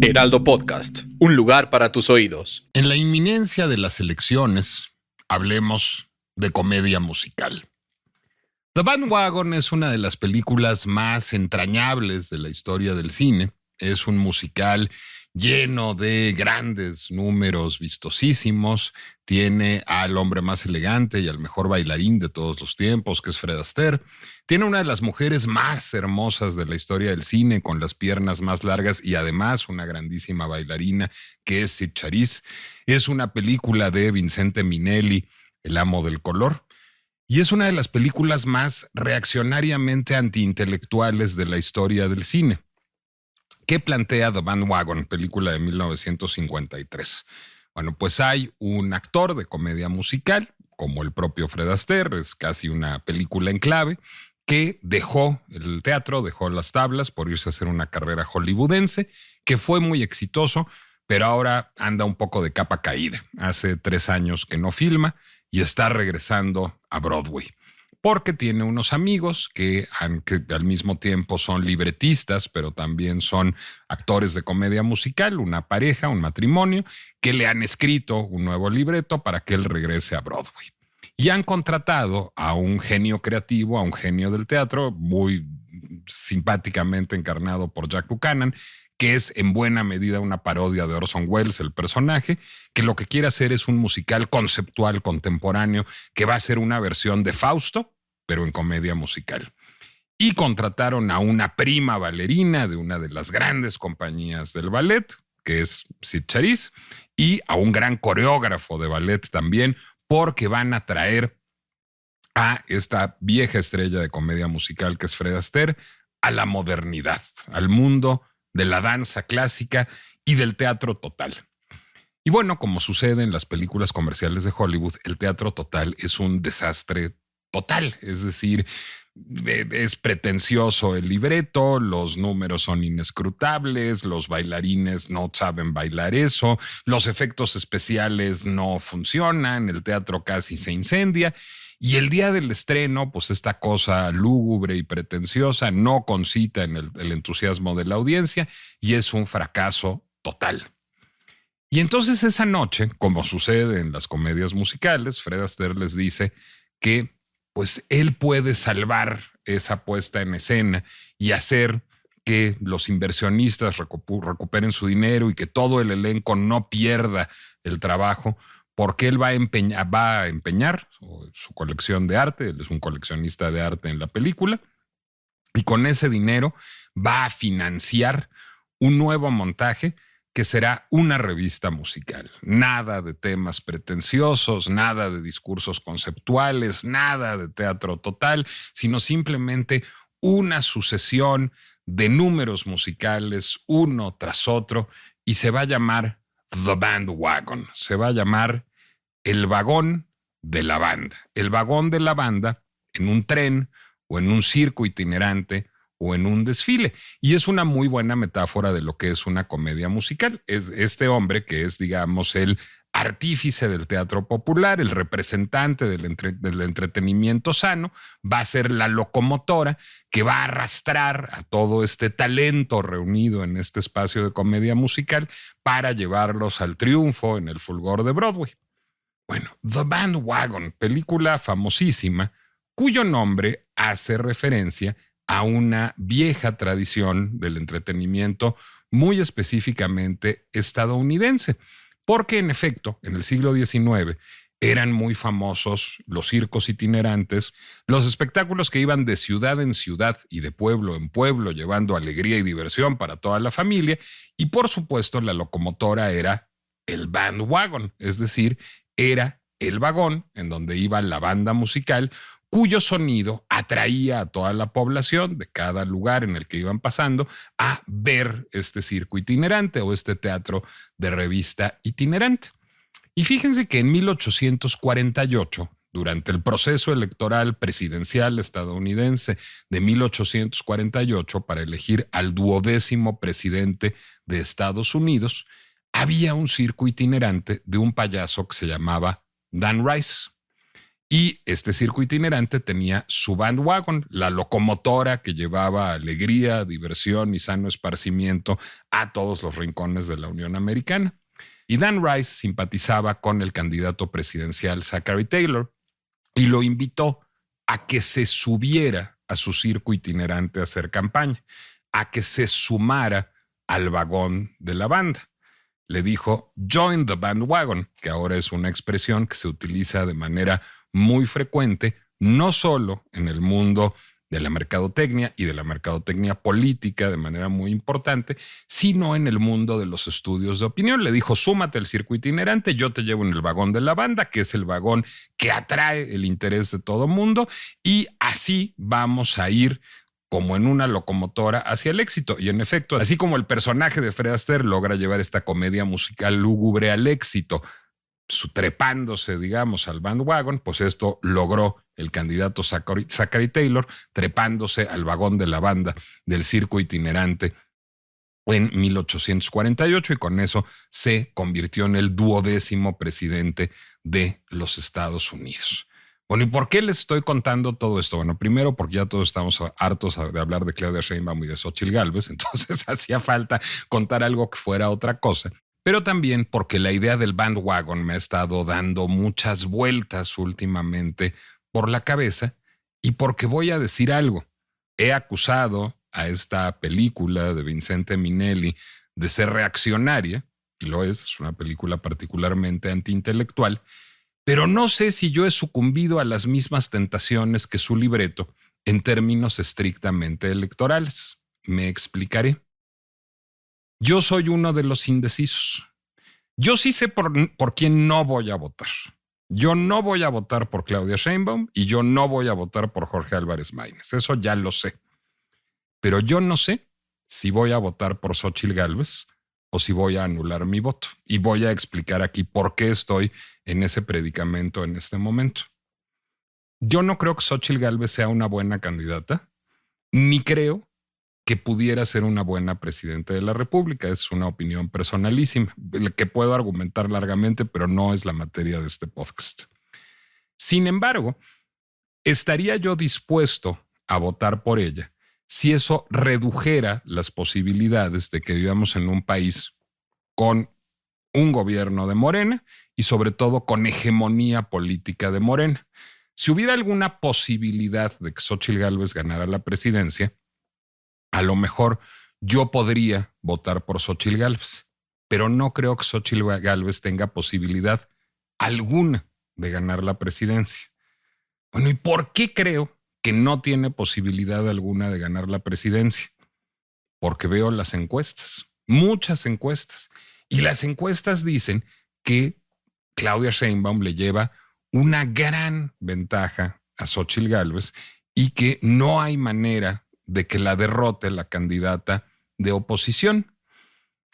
Heraldo Podcast, un lugar para tus oídos. En la inminencia de las elecciones, hablemos de comedia musical. The Bandwagon es una de las películas más entrañables de la historia del cine. Es un musical lleno de grandes números vistosísimos. Tiene al hombre más elegante y al mejor bailarín de todos los tiempos, que es Fred Astaire. Tiene una de las mujeres más hermosas de la historia del cine, con las piernas más largas y además una grandísima bailarina, que es Cyd Charisse. Es una película de Vincente Minnelli, el amo del color. Y es una de las películas más reaccionariamente antiintelectuales de la historia del cine. ¿Qué plantea The Bandwagon, película de 1953? Bueno, pues hay un actor de comedia musical, como el propio Fred Astaire, es casi una película en clave, que dejó el teatro, dejó las tablas por irse a hacer una carrera hollywoodense, que fue muy exitoso, pero ahora anda un poco de capa caída. Hace 3 años que no filma y está regresando a Broadway, porque tiene unos amigos que al mismo tiempo son libretistas, pero también son actores de comedia musical, una pareja, un matrimonio, que le han escrito un nuevo libreto para que él regrese a Broadway. Y han contratado a un genio creativo, a un genio del teatro, muy simpáticamente encarnado por Jack Buchanan, que es en buena medida una parodia de Orson Welles, el personaje, que lo que quiere hacer es un musical conceptual contemporáneo que va a ser una versión de Fausto, pero en comedia musical. Y contrataron a una prima bailarina de una de las grandes compañías del ballet, que es Cyd Charisse, y a un gran coreógrafo de ballet también, porque van a traer a esta vieja estrella de comedia musical que es Fred Astaire a la modernidad, al mundo de la danza clásica y del teatro total. Y bueno, como sucede en las películas comerciales de Hollywood, el teatro total es un desastre total, es decir, es pretencioso el libreto, los números son inescrutables, los bailarines no saben bailar eso, los efectos especiales no funcionan, el teatro casi se incendia. Y el día del estreno, pues esta cosa lúgubre y pretenciosa no concita en el entusiasmo de la audiencia y es un fracaso total. Y entonces esa noche, como sucede en las comedias musicales, Fred Astaire les dice que pues él puede salvar esa puesta en escena y hacer que los inversionistas recuperen su dinero y que todo el elenco no pierda el trabajo, porque él va a empeñar su colección de arte. Él es un coleccionista de arte en la película, y con ese dinero va a financiar un nuevo montaje que será una revista musical. Nada de temas pretenciosos, nada de discursos conceptuales, nada de teatro total, sino simplemente una sucesión de números musicales uno tras otro, y se va a llamar The Bandwagon. Se va a llamar el vagón de la banda. El vagón de la banda en un tren o en un circo itinerante o en un desfile. Y es una muy buena metáfora de lo que es una comedia musical. Es este hombre que es, digamos, el artífice del teatro popular, el representante del entretenimiento sano, va a ser la locomotora que va a arrastrar a todo este talento reunido en este espacio de comedia musical para llevarlos al triunfo en el fulgor de Broadway. Bueno, The Bandwagon, película famosísima, cuyo nombre hace referencia a una vieja tradición del entretenimiento muy específicamente estadounidense, porque en efecto, en el siglo XIX eran muy famosos los circos itinerantes, los espectáculos que iban de ciudad en ciudad y de pueblo en pueblo, llevando alegría y diversión para toda la familia, y por supuesto la locomotora era el bandwagon, es decir, era el vagón en donde iba la banda musical, cuyo sonido atraía a toda la población de cada lugar en el que iban pasando a ver este circo itinerante o este teatro de revista itinerante. Y fíjense que en 1848, durante el proceso electoral presidencial estadounidense de 1848 para elegir al 12º presidente de Estados Unidos, había un circo itinerante de un payaso que se llamaba Dan Rice. Y este circo itinerante tenía su bandwagon, la locomotora que llevaba alegría, diversión y sano esparcimiento a todos los rincones de la Unión Americana. Y Dan Rice simpatizaba con el candidato presidencial Zachary Taylor y lo invitó a que se subiera a su circo itinerante a hacer campaña, a que se sumara al vagón de la banda. Le dijo join the bandwagon, que ahora es una expresión que se utiliza de manera muy frecuente, no solo en el mundo de la mercadotecnia y de la mercadotecnia política de manera muy importante, sino en el mundo de los estudios de opinión. Le dijo, súmate al circo itinerante, yo te llevo en el vagón de la banda, que es el vagón que atrae el interés de todo mundo, y así vamos a ir como en una locomotora hacia el éxito. Y en efecto, así como el personaje de Fred Astaire logra llevar esta comedia musical lúgubre al éxito, trepándose, digamos, al bandwagon, pues esto logró el candidato Zachary Taylor trepándose al vagón de la banda del circo itinerante en 1848 y con eso se convirtió en el 12º presidente de los Estados Unidos. Bueno, ¿y por qué les estoy contando todo esto? Bueno, primero porque ya todos estamos hartos de hablar de Claudia Sheinbaum y de Xóchitl Gálvez, entonces hacía falta contar algo que fuera otra cosa. Pero también porque la idea del bandwagon me ha estado dando muchas vueltas últimamente por la cabeza y porque voy a decir algo. He acusado a esta película de Vincente Minnelli de ser reaccionaria, y lo es una película particularmente antiintelectual, pero no sé si yo he sucumbido a las mismas tentaciones que su libreto en términos estrictamente electorales. Me explicaré. Yo soy uno de los indecisos. Yo sí sé por quién no voy a votar. Yo no voy a votar por Claudia Sheinbaum y yo no voy a votar por Jorge Álvarez Maínez. Eso ya lo sé. Pero yo no sé si voy a votar por Xóchitl Gálvez o si voy a anular mi voto. Y voy a explicar aquí por qué estoy en ese predicamento en este momento. Yo no creo que Xóchitl Gálvez sea una buena candidata, ni creo que pudiera ser una buena presidenta de la República. Es una opinión personalísima, que puedo argumentar largamente, pero no es la materia de este podcast. Sin embargo, estaría yo dispuesto a votar por ella si eso redujera las posibilidades de que vivamos en un país con un gobierno de Morena y sobre todo con hegemonía política de Morena. Si hubiera alguna posibilidad de que Xóchitl Gálvez ganara la presidencia, a lo mejor yo podría votar por Xóchitl Gálvez, pero no creo que Xóchitl Gálvez tenga posibilidad alguna de ganar la presidencia. Bueno, ¿y por qué creo que no tiene posibilidad alguna de ganar la presidencia? Porque veo las encuestas, muchas encuestas, y las encuestas dicen que Claudia Sheinbaum le lleva una gran ventaja a Xóchitl Gálvez y que no hay manera de que la derrote la candidata de oposición.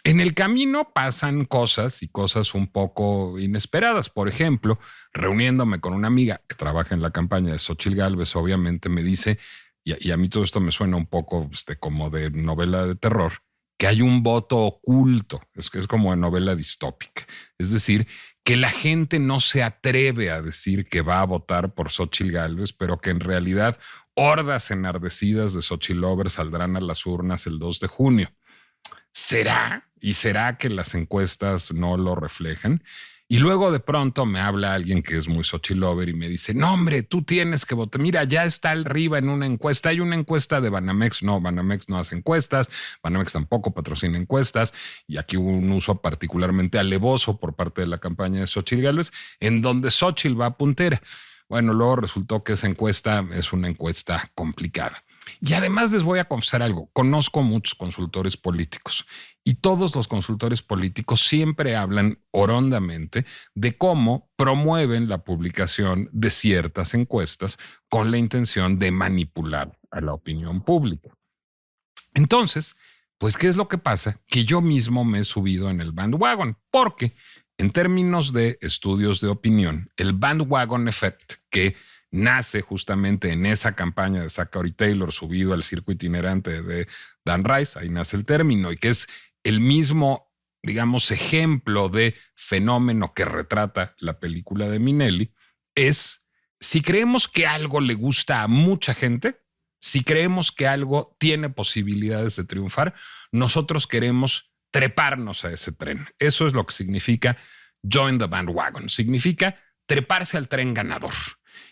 En el camino pasan cosas y cosas un poco inesperadas. Por ejemplo, reuniéndome con una amiga que trabaja en la campaña de Xóchitl Gálvez, obviamente me dice, y a mí todo esto me suena un poco como de novela de terror, que hay un voto oculto, es como de novela distópica. Es decir, que la gente no se atreve a decir que va a votar por Xóchitl Gálvez, pero que en realidad hordas enardecidas de Xóchitl lovers saldrán a las urnas el 2 de junio. ¿Será? ¿Y será que las encuestas no lo reflejan? Y luego de pronto me habla alguien que es muy Xóchitl lover y me dice, no hombre, tú tienes que votar. Mira, ya está arriba en una encuesta. Hay una encuesta de Banamex. No, Banamex no hace encuestas. Banamex tampoco patrocina encuestas. Y aquí hubo un uso particularmente alevoso por parte de la campaña de Xóchitl Gálvez, en donde Xóchitl va puntera. Bueno, luego resultó que esa encuesta es una encuesta complicada. Y además les voy a confesar algo. Conozco muchos consultores políticos y todos los consultores políticos siempre hablan orondamente de cómo promueven la publicación de ciertas encuestas con la intención de manipular a la opinión pública. Entonces, pues, ¿qué es lo que pasa? Que yo mismo me he subido en el bandwagon, porque en términos de estudios de opinión, el bandwagon effect, que nace justamente en esa campaña de Zachary Taylor subido al circo itinerante de Dan Rice, ahí nace el término, y que es el mismo, digamos, ejemplo de fenómeno que retrata la película de Minnelli, es si creemos que algo le gusta a mucha gente, si creemos que algo tiene posibilidades de triunfar, nosotros queremos treparnos a ese tren. Eso es lo que significa join the bandwagon. Significa treparse al tren ganador.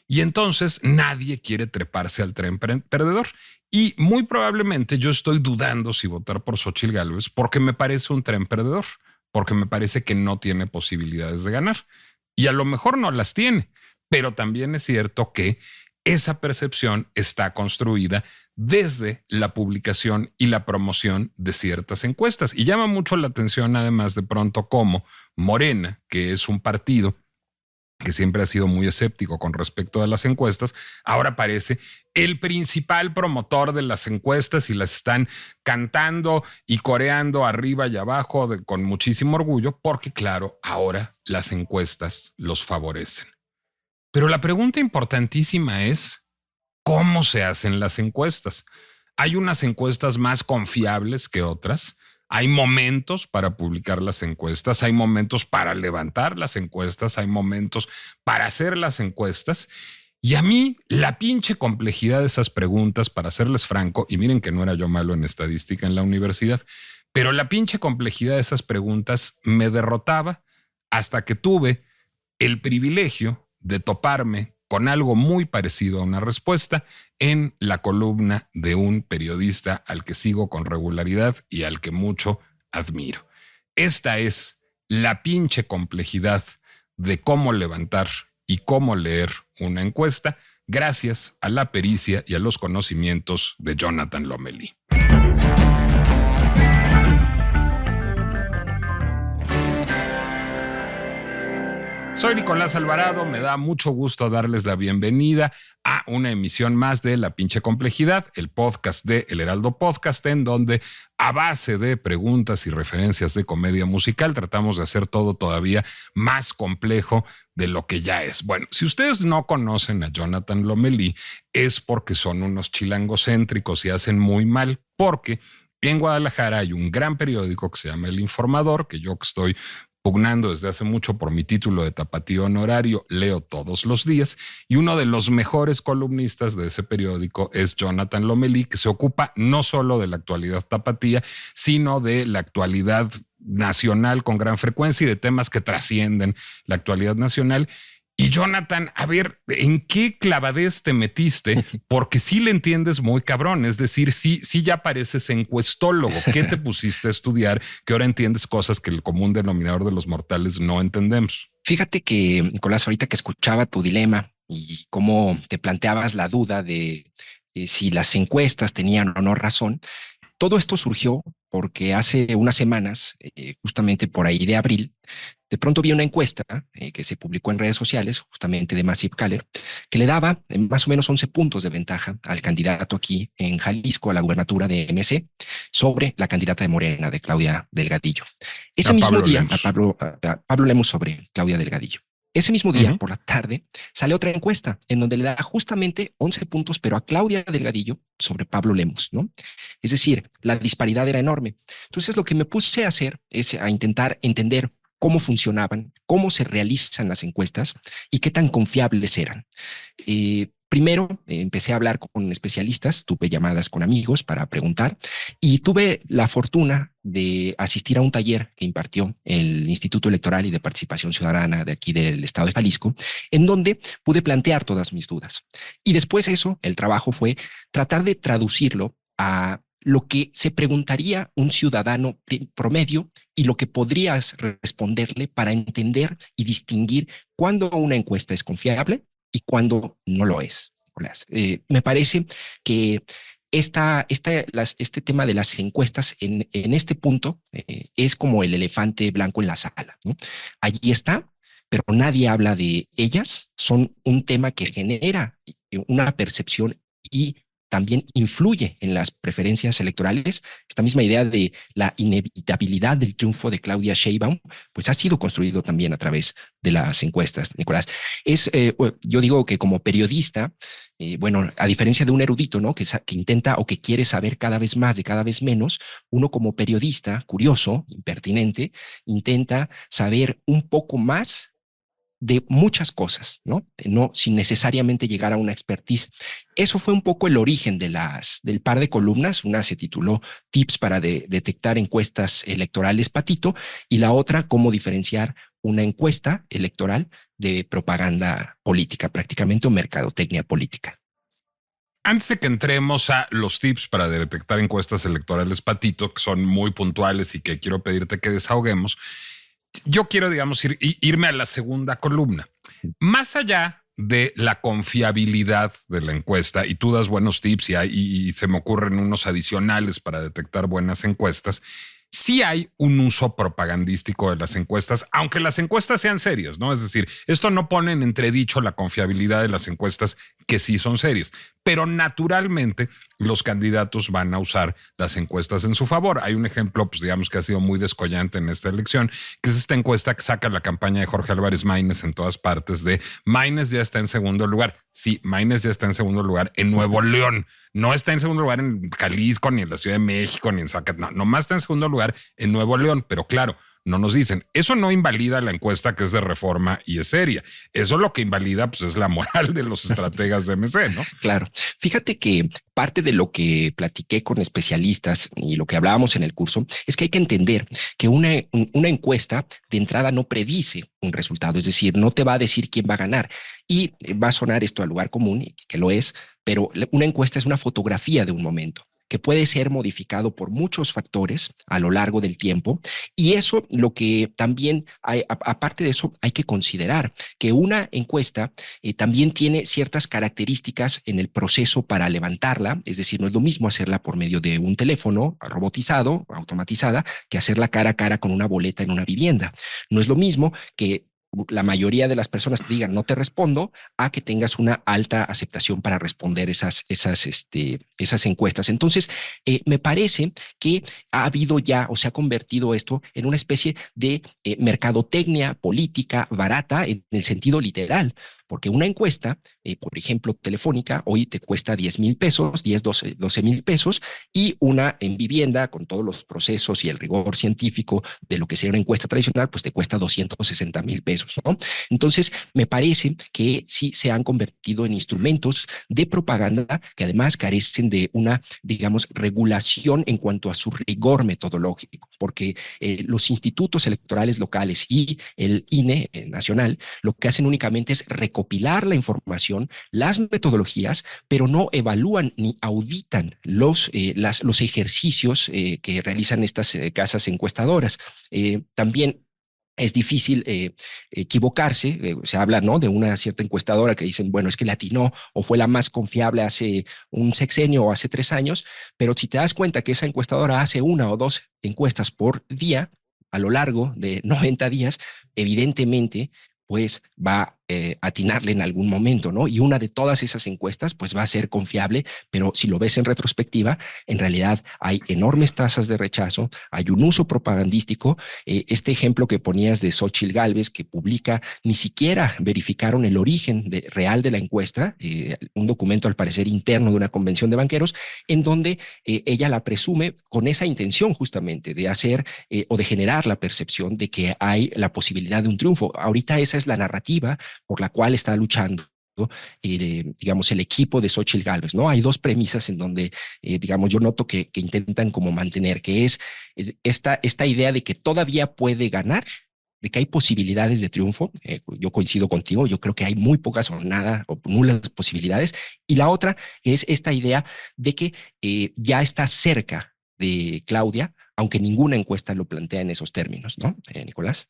Y entonces nadie quiere treparse al tren perdedor. Y muy probablemente yo estoy dudando si votar por Xóchitl Gálvez porque me parece un tren perdedor, porque me parece que no tiene posibilidades de ganar. Y a lo mejor no las tiene, pero también es cierto que esa percepción está construida desde la publicación y la promoción de ciertas encuestas. Y llama mucho la atención, además, de pronto, cómo Morena, que es un partido que siempre ha sido muy escéptico con respecto a las encuestas, ahora parece el principal promotor de las encuestas y las están cantando y coreando arriba y abajo con muchísimo orgullo, porque claro, ahora las encuestas los favorecen. Pero la pregunta importantísima es, ¿cómo se hacen las encuestas? Hay unas encuestas más confiables que otras. Hay momentos para publicar las encuestas, hay momentos para levantar las encuestas, hay momentos para hacer las encuestas. Y a mí la pinche complejidad de esas preguntas, para serles franco, y miren que no era yo malo en estadística en la universidad, pero la pinche complejidad de esas preguntas me derrotaba hasta que tuve el privilegio de toparme con algo muy parecido a una respuesta en la columna de un periodista al que sigo con regularidad y al que mucho admiro. Esta es la pinche complejidad de cómo levantar y cómo leer una encuesta gracias a la pericia y a los conocimientos de Jonathan Lomelí. Soy Nicolás Alvarado, me da mucho gusto darles la bienvenida a una emisión más de La Pinche Complejidad, el podcast de El Heraldo Podcast, en donde a base de preguntas y referencias de comedia musical tratamos de hacer todo todavía más complejo de lo que ya es. Bueno, si ustedes no conocen a Jonathan Lomelí es porque son unos chilangocéntricos y hacen muy mal, porque en Guadalajara hay un gran periódico que se llama El Informador, que yo estoy pugnando desde hace mucho por mi título de tapatío honorario, leo todos los días, y uno de los mejores columnistas de ese periódico es Jonathan Lomelí, que se ocupa no solo de la actualidad tapatía, sino de la actualidad nacional con gran frecuencia y de temas que trascienden la actualidad nacional. Y Jonathan, a ver, ¿en qué clavadez te metiste? Porque sí le entiendes muy cabrón, es decir, sí ya pareces encuestólogo. ¿Qué te pusiste a estudiar que ahora entiendes cosas que el común denominador de los mortales no entendemos? Fíjate que, Nicolás, ahorita que escuchaba tu dilema y cómo te planteabas la duda de si las encuestas tenían o no razón, todo esto surgió porque hace unas semanas, justamente por ahí de abril, de pronto vi una encuesta que se publicó en redes sociales, justamente de Massive Caller, que le daba más o menos 11 puntos de ventaja al candidato aquí en Jalisco a la gubernatura de MC sobre la candidata de Morena, de Claudia Delgadillo. Ese mismo día, a Pablo Lemus sobre Claudia Delgadillo. Ese mismo día, por la tarde, sale otra encuesta en donde le da justamente 11 puntos, pero a Claudia Delgadillo sobre Pablo Lemus, ¿no? Es decir, la disparidad era enorme. Entonces, lo que me puse a hacer es a intentar entender cómo funcionaban, cómo se realizan las encuestas y qué tan confiables eran. Primero empecé a hablar con especialistas, tuve llamadas con amigos para preguntar y tuve la fortuna de asistir a un taller que impartió el Instituto Electoral y de Participación Ciudadana de aquí del estado de Jalisco, en donde pude plantear todas mis dudas. Y después eso, el trabajo fue tratar de traducirlo a lo que se preguntaría un ciudadano promedio y lo que podrías responderle para entender y distinguir cuándo una encuesta es confiable y cuándo no lo es. Me parece que este tema de las encuestas en este punto es como el elefante blanco en la sala, ¿no? Allí está, pero nadie habla de ellas. Son un tema que genera una percepción y también influye en las preferencias electorales. Esta misma idea de la inevitabilidad del triunfo de Claudia Sheinbaum, pues ha sido construido también a través de las encuestas, Nicolás. Yo digo que como periodista, bueno, a diferencia de un erudito, ¿no? Que intenta o que quiere saber cada vez más de cada vez menos, uno como periodista, curioso, impertinente, intenta saber un poco más de muchas cosas, ¿no? No sin necesariamente llegar a una expertise. Eso fue un poco el origen del par de columnas. Una se tituló Tips para detectar encuestas electorales patito, y la otra, cómo diferenciar una encuesta electoral de propaganda política, prácticamente, o mercadotecnia política. Antes de que entremos a los tips para detectar encuestas electorales patito, que son muy puntuales y que quiero pedirte que desahoguemos, yo quiero, digamos, irme a la segunda columna. Más allá de la confiabilidad de la encuesta, y tú das buenos tips y se me ocurren unos adicionales para detectar buenas encuestas, sí hay un uso propagandístico de las encuestas, aunque las encuestas sean serias, ¿no? Es decir, esto no pone en entredicho la confiabilidad de las encuestas, que sí son serias, pero naturalmente los candidatos van a usar las encuestas en su favor. Hay un ejemplo, pues digamos que ha sido muy descollante en esta elección, que es esta encuesta que saca la campaña de Jorge Álvarez Maínez en todas partes de Maínez ya está en segundo lugar. Sí, Maínez ya está en segundo lugar en Nuevo León. No está en segundo lugar en Jalisco, ni en la Ciudad de México, ni en Zacatecas. No, nomás está en segundo lugar en Nuevo León. Pero claro, no nos dicen. Eso no invalida la encuesta, que es de Reforma y es seria. Eso lo que invalida, pues, es la moral de los estrategas de MC, ¿no? Claro. Fíjate que parte de lo que platiqué con especialistas y lo que hablábamos en el curso es que hay que entender que una encuesta de entrada no predice un resultado, es decir, no te va a decir quién va a ganar. Y va a sonar esto al lugar común, que lo es, pero una encuesta es una fotografía de un momento que puede ser modificado por muchos factores a lo largo del tiempo. Y eso, lo que también hay, aparte de eso, hay que considerar que una encuesta también tiene ciertas características en el proceso para levantarla. Es decir, no es lo mismo hacerla por medio de un teléfono robotizado, automatizada, que hacerla cara a cara con una boleta en una vivienda. No es lo mismo que la mayoría de las personas digan no te respondo, a que tengas una alta aceptación para responder esas encuestas. Entonces, me parece que ha habido ya, o se ha convertido esto en una especie de mercadotecnia política barata, en el sentido literal, porque una encuesta, por ejemplo, telefónica, hoy te cuesta 10,000 pesos, 10, 12,000 pesos, y una en vivienda, con todos los procesos y el rigor científico de lo que sería una encuesta tradicional, pues te cuesta 260,000 pesos, ¿no? Entonces, me parece que sí se han convertido en instrumentos de propaganda que además carecen de una, digamos, regulación en cuanto a su rigor metodológico, porque los institutos electorales locales y el INE nacional lo que hacen únicamente es recopilar la información, las metodologías, pero no evalúan ni auditan los ejercicios que realizan estas casas encuestadoras. También es difícil equivocarse. Se habla, ¿no?, de una cierta encuestadora que dicen, bueno, es que le atinó o fue la más confiable hace un sexenio o hace 3 años, pero si te das cuenta que esa encuestadora hace 1 o 2 encuestas por día a lo largo de 90 días, evidentemente pues va a atinarle en algún momento, ¿no? Y una de todas esas encuestas pues va a ser confiable, pero si lo ves en retrospectiva, en realidad hay enormes tasas de rechazo, hay un uso propagandístico. Este ejemplo que ponías de Xóchitl Gálvez, que publica, ni siquiera verificaron el origen real de la encuesta, un documento al parecer interno de una convención de banqueros, en donde ella la presume con esa intención justamente de hacer o de generar la percepción de que hay la posibilidad de un triunfo. Ahorita esa es la narrativa por la cual está luchando, digamos, el equipo de Xóchitl Gálvez, ¿no? Hay 2 premisas en donde, digamos, yo noto que intentan como mantener, que es esta idea de que todavía puede ganar, de que hay posibilidades de triunfo. Yo coincido contigo, yo creo que hay muy pocas o nada o nulas posibilidades. Y la otra es esta idea de que ya está cerca de Claudia, aunque ninguna encuesta lo plantea en esos términos, ¿no, Nicolás?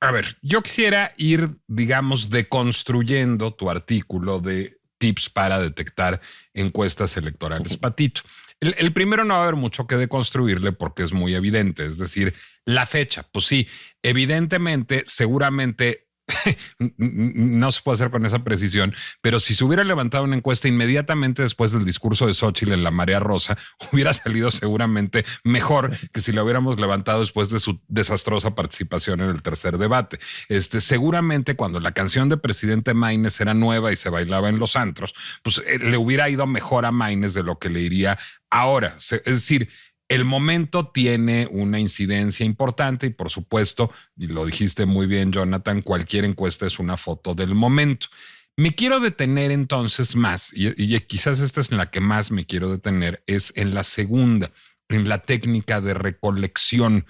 A ver, yo quisiera ir, digamos, deconstruyendo tu artículo de tips para detectar encuestas electorales patito. El primero no va a haber mucho que deconstruirle porque es muy evidente, es decir, la fecha. Pues sí, evidentemente, seguramente no se puede hacer con esa precisión, pero si se hubiera levantado una encuesta inmediatamente después del discurso de Xóchitl en la Marea Rosa, hubiera salido seguramente mejor que si la hubiéramos levantado después de su desastrosa participación en el tercer debate. Seguramente cuando la canción de Presidente Maínez era nueva y se bailaba en los antros, pues le hubiera ido mejor a Maínez de lo que le iría ahora. Es decir, El momento tiene una incidencia importante y por supuesto, y lo dijiste muy bien, Jonathan, cualquier encuesta es una foto del momento. Me quiero detener entonces más, y quizás esta es en la que más me quiero detener, es en la segunda, en la técnica de recolección.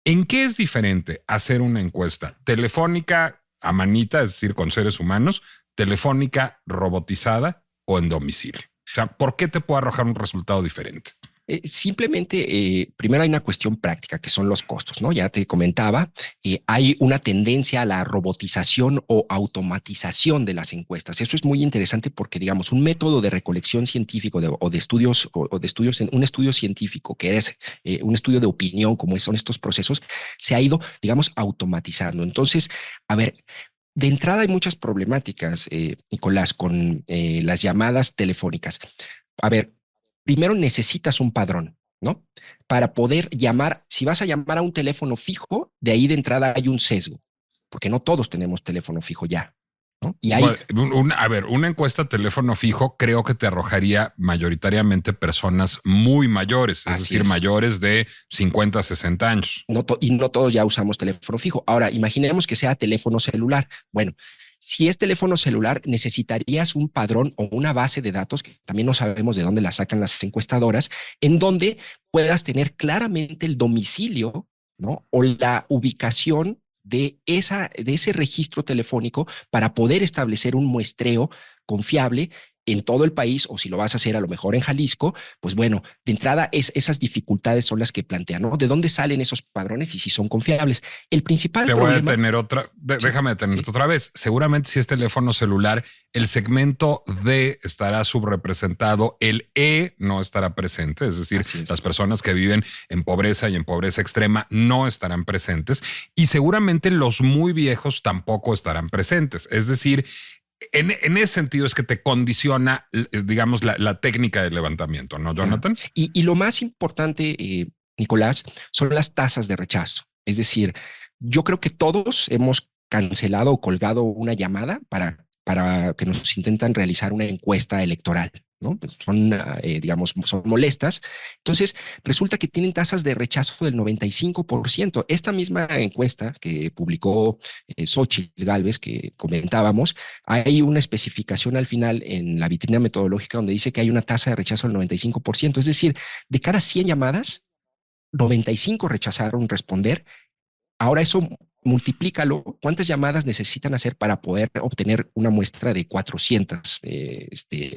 ¿En qué es diferente hacer una encuesta telefónica a manita, es decir, con seres humanos, telefónica robotizada o en domicilio? O sea, ¿por qué te puede arrojar un resultado diferente? Simplemente, primero hay una cuestión práctica que son los costos, ¿no? Ya te comentaba, hay una tendencia a la robotización o automatización de las encuestas. Eso es muy interesante porque, digamos, un método de recolección científico o de estudios, un estudio científico que es un estudio de opinión, como son estos procesos, se ha ido, digamos, automatizando. Entonces, a ver, de entrada hay muchas problemáticas, Nicolás, con las llamadas telefónicas. A ver, primero necesitas un padrón, ¿no? Para poder llamar, si vas a llamar a un teléfono fijo, de ahí de entrada hay un sesgo, porque no todos tenemos teléfono fijo ya, ¿no? Y hay, Bueno, a ver, una encuesta teléfono fijo creo que te arrojaría mayoritariamente personas muy mayores, es así decir, es, mayores de 50, 60 años. y no todos ya usamos teléfono fijo. Ahora, imaginemos que sea teléfono celular. Bueno, si es teléfono celular, necesitarías un padrón o una base de datos, que también no sabemos de dónde la sacan las encuestadoras, en donde puedas tener claramente el domicilio, ¿no? O la ubicación de ese registro telefónico para poder establecer un muestreo confiable en todo el país, o si lo vas a hacer a lo mejor en Jalisco, pues bueno, de entrada esas dificultades son las que plantean, ¿no? ¿De dónde salen esos padrones y si son confiables? El principal Te voy a problema... detener otra, Sí, déjame detenerte sí, otra vez. Seguramente si es teléfono celular, el segmento D estará subrepresentado, el E no estará presente, es decir, así las es. personas que viven en pobreza y en pobreza extrema no estarán presentes y seguramente los muy viejos tampoco estarán presentes. Es decir, en ese sentido es que te condiciona, digamos, la técnica de levantamiento, ¿no, Claro. Jonathan? Y lo más importante, Nicolás, son las tasas de rechazo. Es decir, yo creo que todos hemos cancelado o colgado una llamada para que nos intentan realizar una encuesta electoral, ¿no? Pues son, digamos, son molestas. Entonces, resulta que tienen tasas de rechazo del 95%. Esta misma encuesta que publicó Xochitl Gálvez, que comentábamos, hay una especificación al final en la vitrina metodológica donde dice que hay una tasa de rechazo del 95%. Es decir, de cada 100 llamadas, 95 rechazaron responder. Ahora eso multiplícalo, ¿cuántas llamadas necesitan hacer para poder obtener una muestra de 400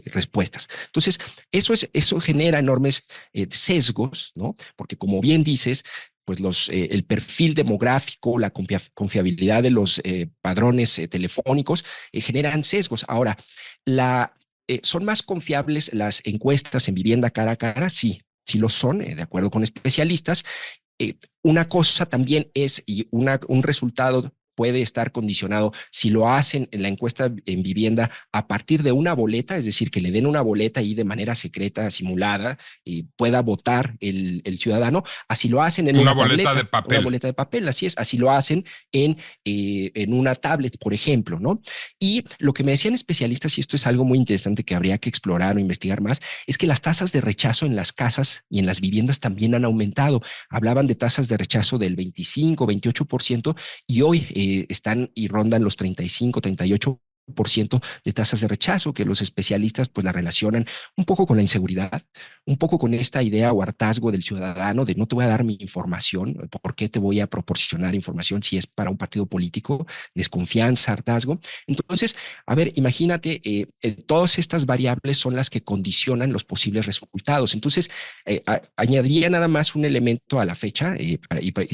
respuestas? Entonces, eso genera enormes sesgos, ¿no? Porque como bien dices, pues el perfil demográfico, la confiabilidad de los padrones telefónicos generan sesgos. Ahora, ¿son más confiables las encuestas en vivienda cara a cara? Sí, sí lo son, de acuerdo con especialistas. Una cosa también es, y un resultado puede estar condicionado si lo hacen en la encuesta en vivienda a partir de una boleta, es decir, que le den una boleta y de manera secreta, simulada, y pueda votar el ciudadano, así lo hacen en Una una boleta de tableta, una papel. boleta de papel, así es, así lo hacen en una tablet, por ejemplo, ¿no? Y lo que me decían especialistas, y esto es algo muy interesante que habría que explorar o investigar más, es que las tasas de rechazo en las casas y en las viviendas también han aumentado. Hablaban de tasas de rechazo del 25, 28% y hoy están y rondan los 35, 38% de tasas de rechazo, que los especialistas pues la relacionan un poco con la inseguridad, un poco con esta idea o hartazgo del ciudadano de no te voy a dar mi información, ¿por qué te voy a proporcionar información si es para un partido político? Desconfianza, hartazgo. Entonces, a ver, imagínate, todas estas variables son las que condicionan los posibles resultados. Entonces, añadiría nada más un elemento a la fecha, y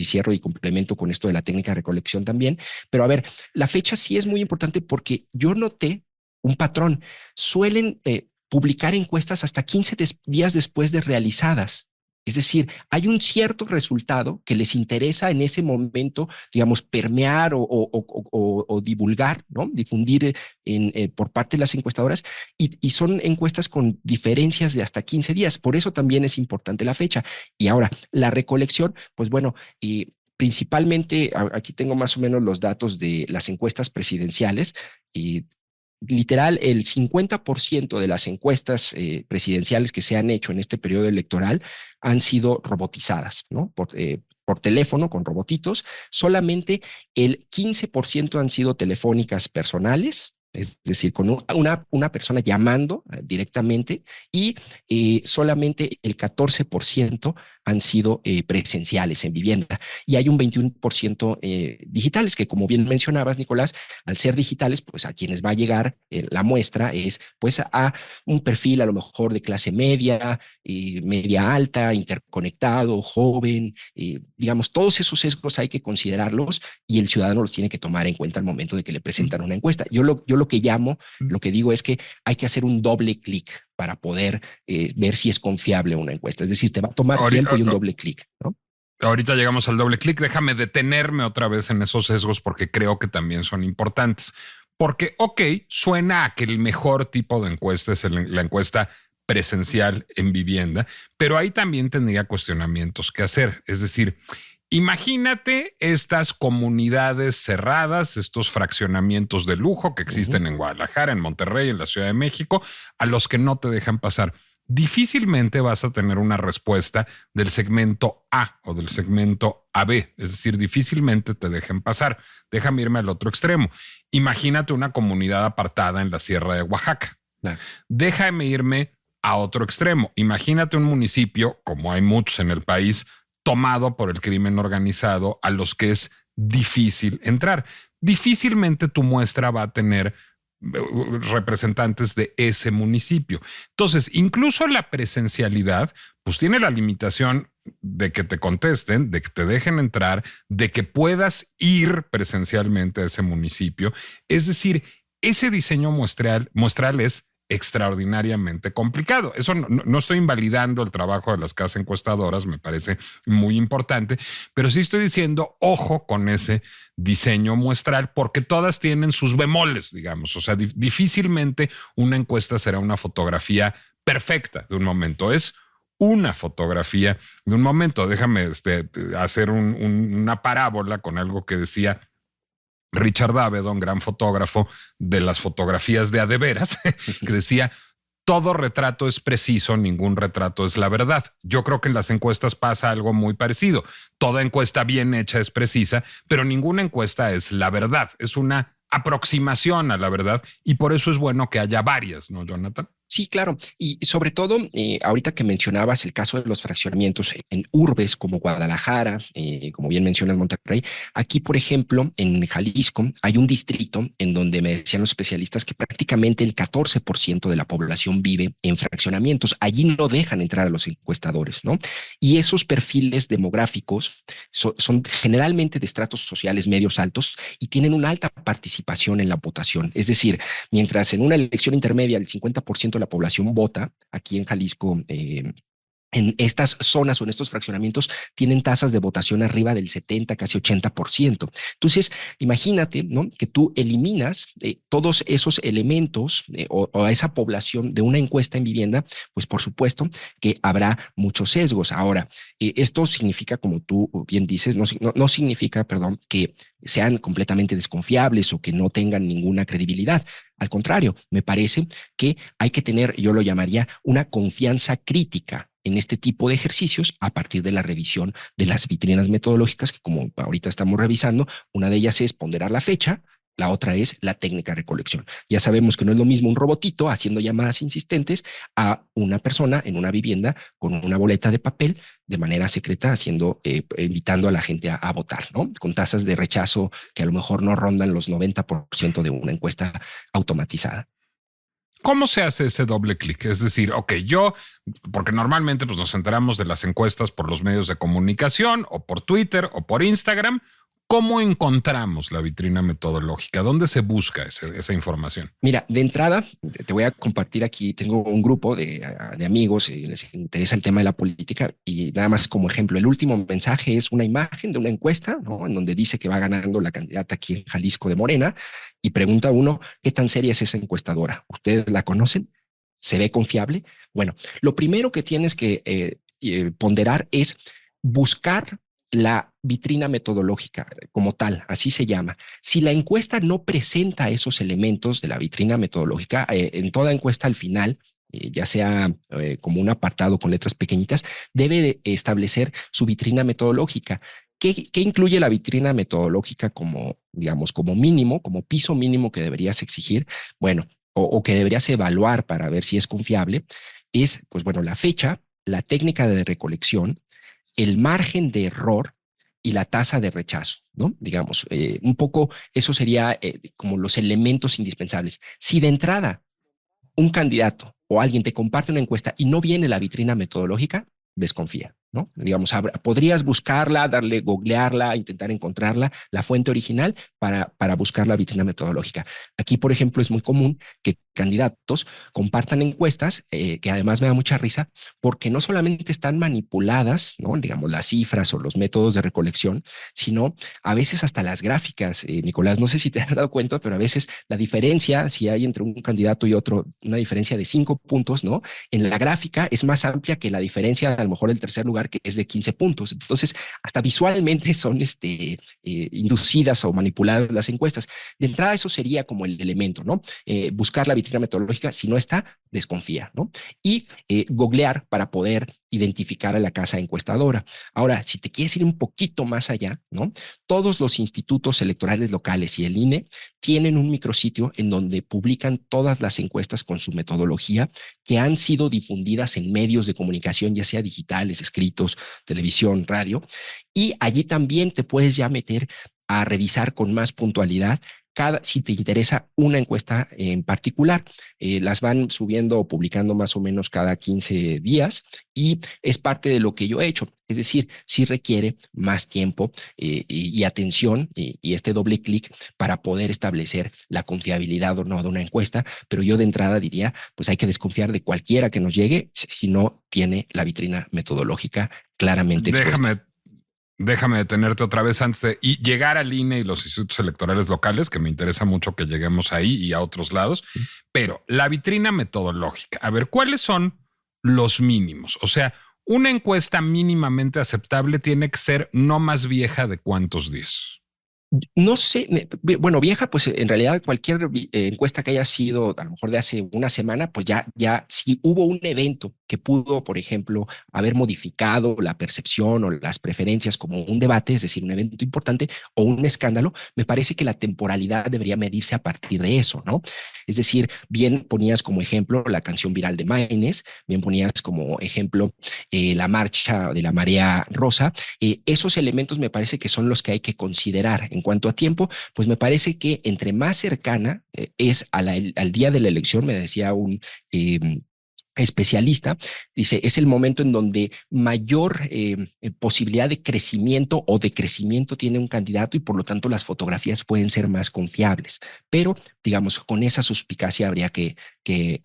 cierro y complemento con esto de la técnica de recolección también, pero a ver, la fecha sí es muy importante porque yo noté un patrón. Suelen publicar encuestas hasta 15 días después de realizadas. Es decir, hay un cierto resultado que les interesa en ese momento, digamos, permear o divulgar, ¿no? Difundir por parte de las encuestadoras y son encuestas con diferencias de hasta 15 días. Por eso también es importante la fecha. Y ahora, la recolección, pues bueno, principalmente aquí tengo más o menos los datos de las encuestas presidenciales y literal, el 50% de las encuestas presidenciales que se han hecho en este periodo electoral han sido robotizadas, ¿no? Por teléfono, con robotitos. Solamente el 15% han sido telefónicas personales, es decir, con una persona llamando directamente, y solamente el 14% han sido presenciales en vivienda. Y hay un 21% digitales, que como bien mencionabas, Nicolás, al ser digitales, pues a quienes va a llegar la muestra es pues a un perfil a lo mejor de clase media, media alta, interconectado, joven, digamos, todos esos sesgos hay que considerarlos y el ciudadano los tiene que tomar en cuenta al momento de que le presentan una encuesta. Yo lo que llamo, lo que digo es que hay que hacer un doble clic para poder ver si es confiable una encuesta. Es decir, te va a tomar tiempo y un doble clic, ¿no? Ahorita llegamos al doble clic. Déjame detenerme otra vez en esos sesgos porque creo que también son importantes. Porque, ok, suena a que el mejor tipo de encuesta es la encuesta presencial en vivienda, pero ahí también tendría cuestionamientos que hacer. Es decir, imagínate estas comunidades cerradas, estos fraccionamientos de lujo que existen en Guadalajara, en Monterrey, en la Ciudad de México, a los que no te dejan pasar. Difícilmente vas a tener una respuesta del segmento A o del segmento AB, es decir, difícilmente te dejen pasar. Déjame irme al otro extremo. Imagínate una comunidad apartada en la Sierra de Oaxaca. Claro. Déjame irme a otro extremo. Imagínate un municipio, como hay muchos en el país, tomado por el crimen organizado, a los que es difícil entrar. Difícilmente tu muestra va a tener representantes de ese municipio. Entonces, incluso la presencialidad, pues tiene la limitación de que te contesten, de que te dejen entrar, de que puedas ir presencialmente a ese municipio. Es decir, ese diseño muestral es extraordinariamente complicado. Eso no estoy invalidando el trabajo de las casas encuestadoras, me parece muy importante, pero sí estoy diciendo, ojo con ese diseño muestral, porque todas tienen sus bemoles, digamos. O sea, difícilmente una encuesta será una fotografía perfecta de un momento. Es una fotografía de un momento. Déjame hacer una parábola con algo que decía Richard Avedon, gran fotógrafo de las fotografías de a de veras, que decía, todo retrato es preciso, ningún retrato es la verdad. Yo creo que en las encuestas pasa algo muy parecido. Toda encuesta bien hecha es precisa, pero ninguna encuesta es la verdad. Es una aproximación a la verdad y por eso es bueno que haya varias, ¿no, Jonathan? Sí, claro. Y sobre todo, ahorita que mencionabas el caso de los fraccionamientos en urbes como Guadalajara, como bien mencionas Monterrey, aquí, por ejemplo, en Jalisco, hay un distrito en donde me decían los especialistas que prácticamente el 14% de la población vive en fraccionamientos. Allí no dejan entrar a los encuestadores, ¿no? Y esos perfiles demográficos son generalmente de estratos sociales medios altos y tienen una alta participación en la votación. Es decir, mientras en una elección intermedia el 50% de la población vota, aquí en Jalisco, en estas zonas o en estos fraccionamientos tienen tasas de votación arriba del 70, casi 80%. Entonces, imagínate, ¿no?, que tú eliminas todos esos elementos o a esa población de una encuesta en vivienda, pues por supuesto que habrá muchos sesgos. Ahora, esto significa, como tú bien dices, no significa, perdón, que sean completamente desconfiables o que no tengan ninguna credibilidad. Al contrario, me parece que hay que tener, yo lo llamaría, una confianza crítica en este tipo de ejercicios a partir de la revisión de las vitrinas metodológicas, que como ahorita estamos revisando, una de ellas es ponderar la fecha, la otra es la técnica de recolección. Ya sabemos que no es lo mismo un robotito haciendo llamadas insistentes a una persona en una vivienda con una boleta de papel de manera secreta invitando a la gente a votar, ¿no? Con tasas de rechazo que a lo mejor no rondan los 90% de una encuesta automatizada. ¿Cómo se hace ese doble clic? Es decir, ok, porque normalmente pues, nos enteramos de las encuestas por los medios de comunicación o por Twitter o por Instagram. ¿Cómo encontramos la vitrina metodológica? ¿Dónde se busca esa información? Mira, de entrada, te voy a compartir aquí, tengo un grupo de amigos y les interesa el tema de la política y nada más como ejemplo, el último mensaje es una imagen de una encuesta, ¿no?, en donde dice que va ganando la candidata aquí en Jalisco de Morena y pregunta uno, ¿qué tan seria es esa encuestadora? ¿Ustedes la conocen? ¿Se ve confiable? Bueno, lo primero que tienes que ponderar es buscar la vitrina metodológica como tal, así se llama. Si la encuesta no presenta esos elementos de la vitrina metodológica, en toda encuesta al final, ya sea como un apartado con letras pequeñitas, debe de establecer su vitrina metodológica. ¿Qué incluye la vitrina metodológica como, digamos, como mínimo, como piso mínimo que deberías exigir? Bueno, o que deberías evaluar para ver si es confiable, es, pues bueno, la fecha, la técnica de recolección, el margen de error y la tasa de rechazo, ¿no? Digamos, un poco eso sería como los elementos indispensables. Si de entrada un candidato o alguien te comparte una encuesta y no viene la vitrina metodológica, desconfía, ¿no? Digamos, podrías buscarla, googlearla, intentar encontrarla, la fuente original para buscar la vitrina metodológica. Aquí, por ejemplo, es muy común que candidatos compartan encuestas, que además me da mucha risa, porque no solamente están manipuladas, ¿no? Digamos, las cifras o los métodos de recolección, sino a veces hasta las gráficas, Nicolás, no sé si te has dado cuenta, pero a veces la diferencia, si hay entre un candidato y otro, una diferencia de 5 puntos, ¿no? En la gráfica es más amplia que la diferencia, a lo mejor, del tercer lugar, que es de 15 puntos. Entonces, hasta visualmente son inducidas o manipuladas las encuestas. De entrada, eso sería como el elemento, ¿no? Buscar la vitrina metodológica, si no está, desconfía, ¿no? Y googlear para poder identificar a la casa encuestadora. Ahora, si te quieres ir un poquito más allá, ¿no? Todos los institutos electorales locales y el INE tienen un micrositio en donde publican todas las encuestas con su metodología que han sido difundidas en medios de comunicación, ya sea digitales, escritos, televisión, radio, y allí también te puedes ya meter a revisar con más puntualidad si te interesa una encuesta en particular. Las van subiendo o publicando más o menos cada 15 días y es parte de lo que yo he hecho. Es decir, sí requiere más tiempo y atención y este doble clic para poder establecer la confiabilidad o no de una encuesta, pero yo de entrada diría, pues hay que desconfiar de cualquiera que nos llegue si no tiene la vitrina metodológica claramente expuesta. Déjame detenerte otra vez antes de llegar al INE y los institutos electorales locales, que me interesa mucho que lleguemos ahí y a otros lados. Pero la vitrina metodológica, a ver, ¿cuáles son los mínimos? O sea, una encuesta mínimamente aceptable tiene que ser no más vieja de ¿cuántos días? No sé, bueno, vieja, pues en realidad cualquier encuesta que haya sido a lo mejor de hace una semana, pues ya si hubo un evento que pudo, por ejemplo, haber modificado la percepción o las preferencias como un debate, es decir, un evento importante o un escándalo, me parece que la temporalidad debería medirse a partir de eso, ¿no? Es decir, bien ponías como ejemplo la canción viral de Maines, bien ponías como ejemplo la marcha de la Marea Rosa, esos elementos me parece que son los que hay que considerar. En cuanto a tiempo, pues me parece que entre más cercana es al día de la elección, me decía un especialista, dice, es el momento en donde mayor posibilidad de crecimiento o decrecimiento tiene un candidato y por lo tanto las fotografías pueden ser más confiables. Pero, digamos, con esa suspicacia habría que